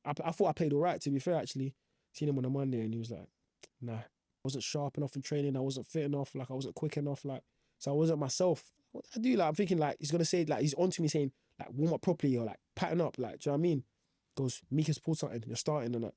I thought I played all right, to be fair, actually. Seen him on a Monday, and he was like, nah, I wasn't sharp enough in training. I wasn't fit enough. Like, I wasn't quick enough. Like, so I wasn't myself. What did I do? Like, I'm thinking, like, he's going to say, like, he's onto me saying, like, warm up properly or, like, pattern up. Like, do you know what I mean? Goes, Mika's pulled something. You're starting and that.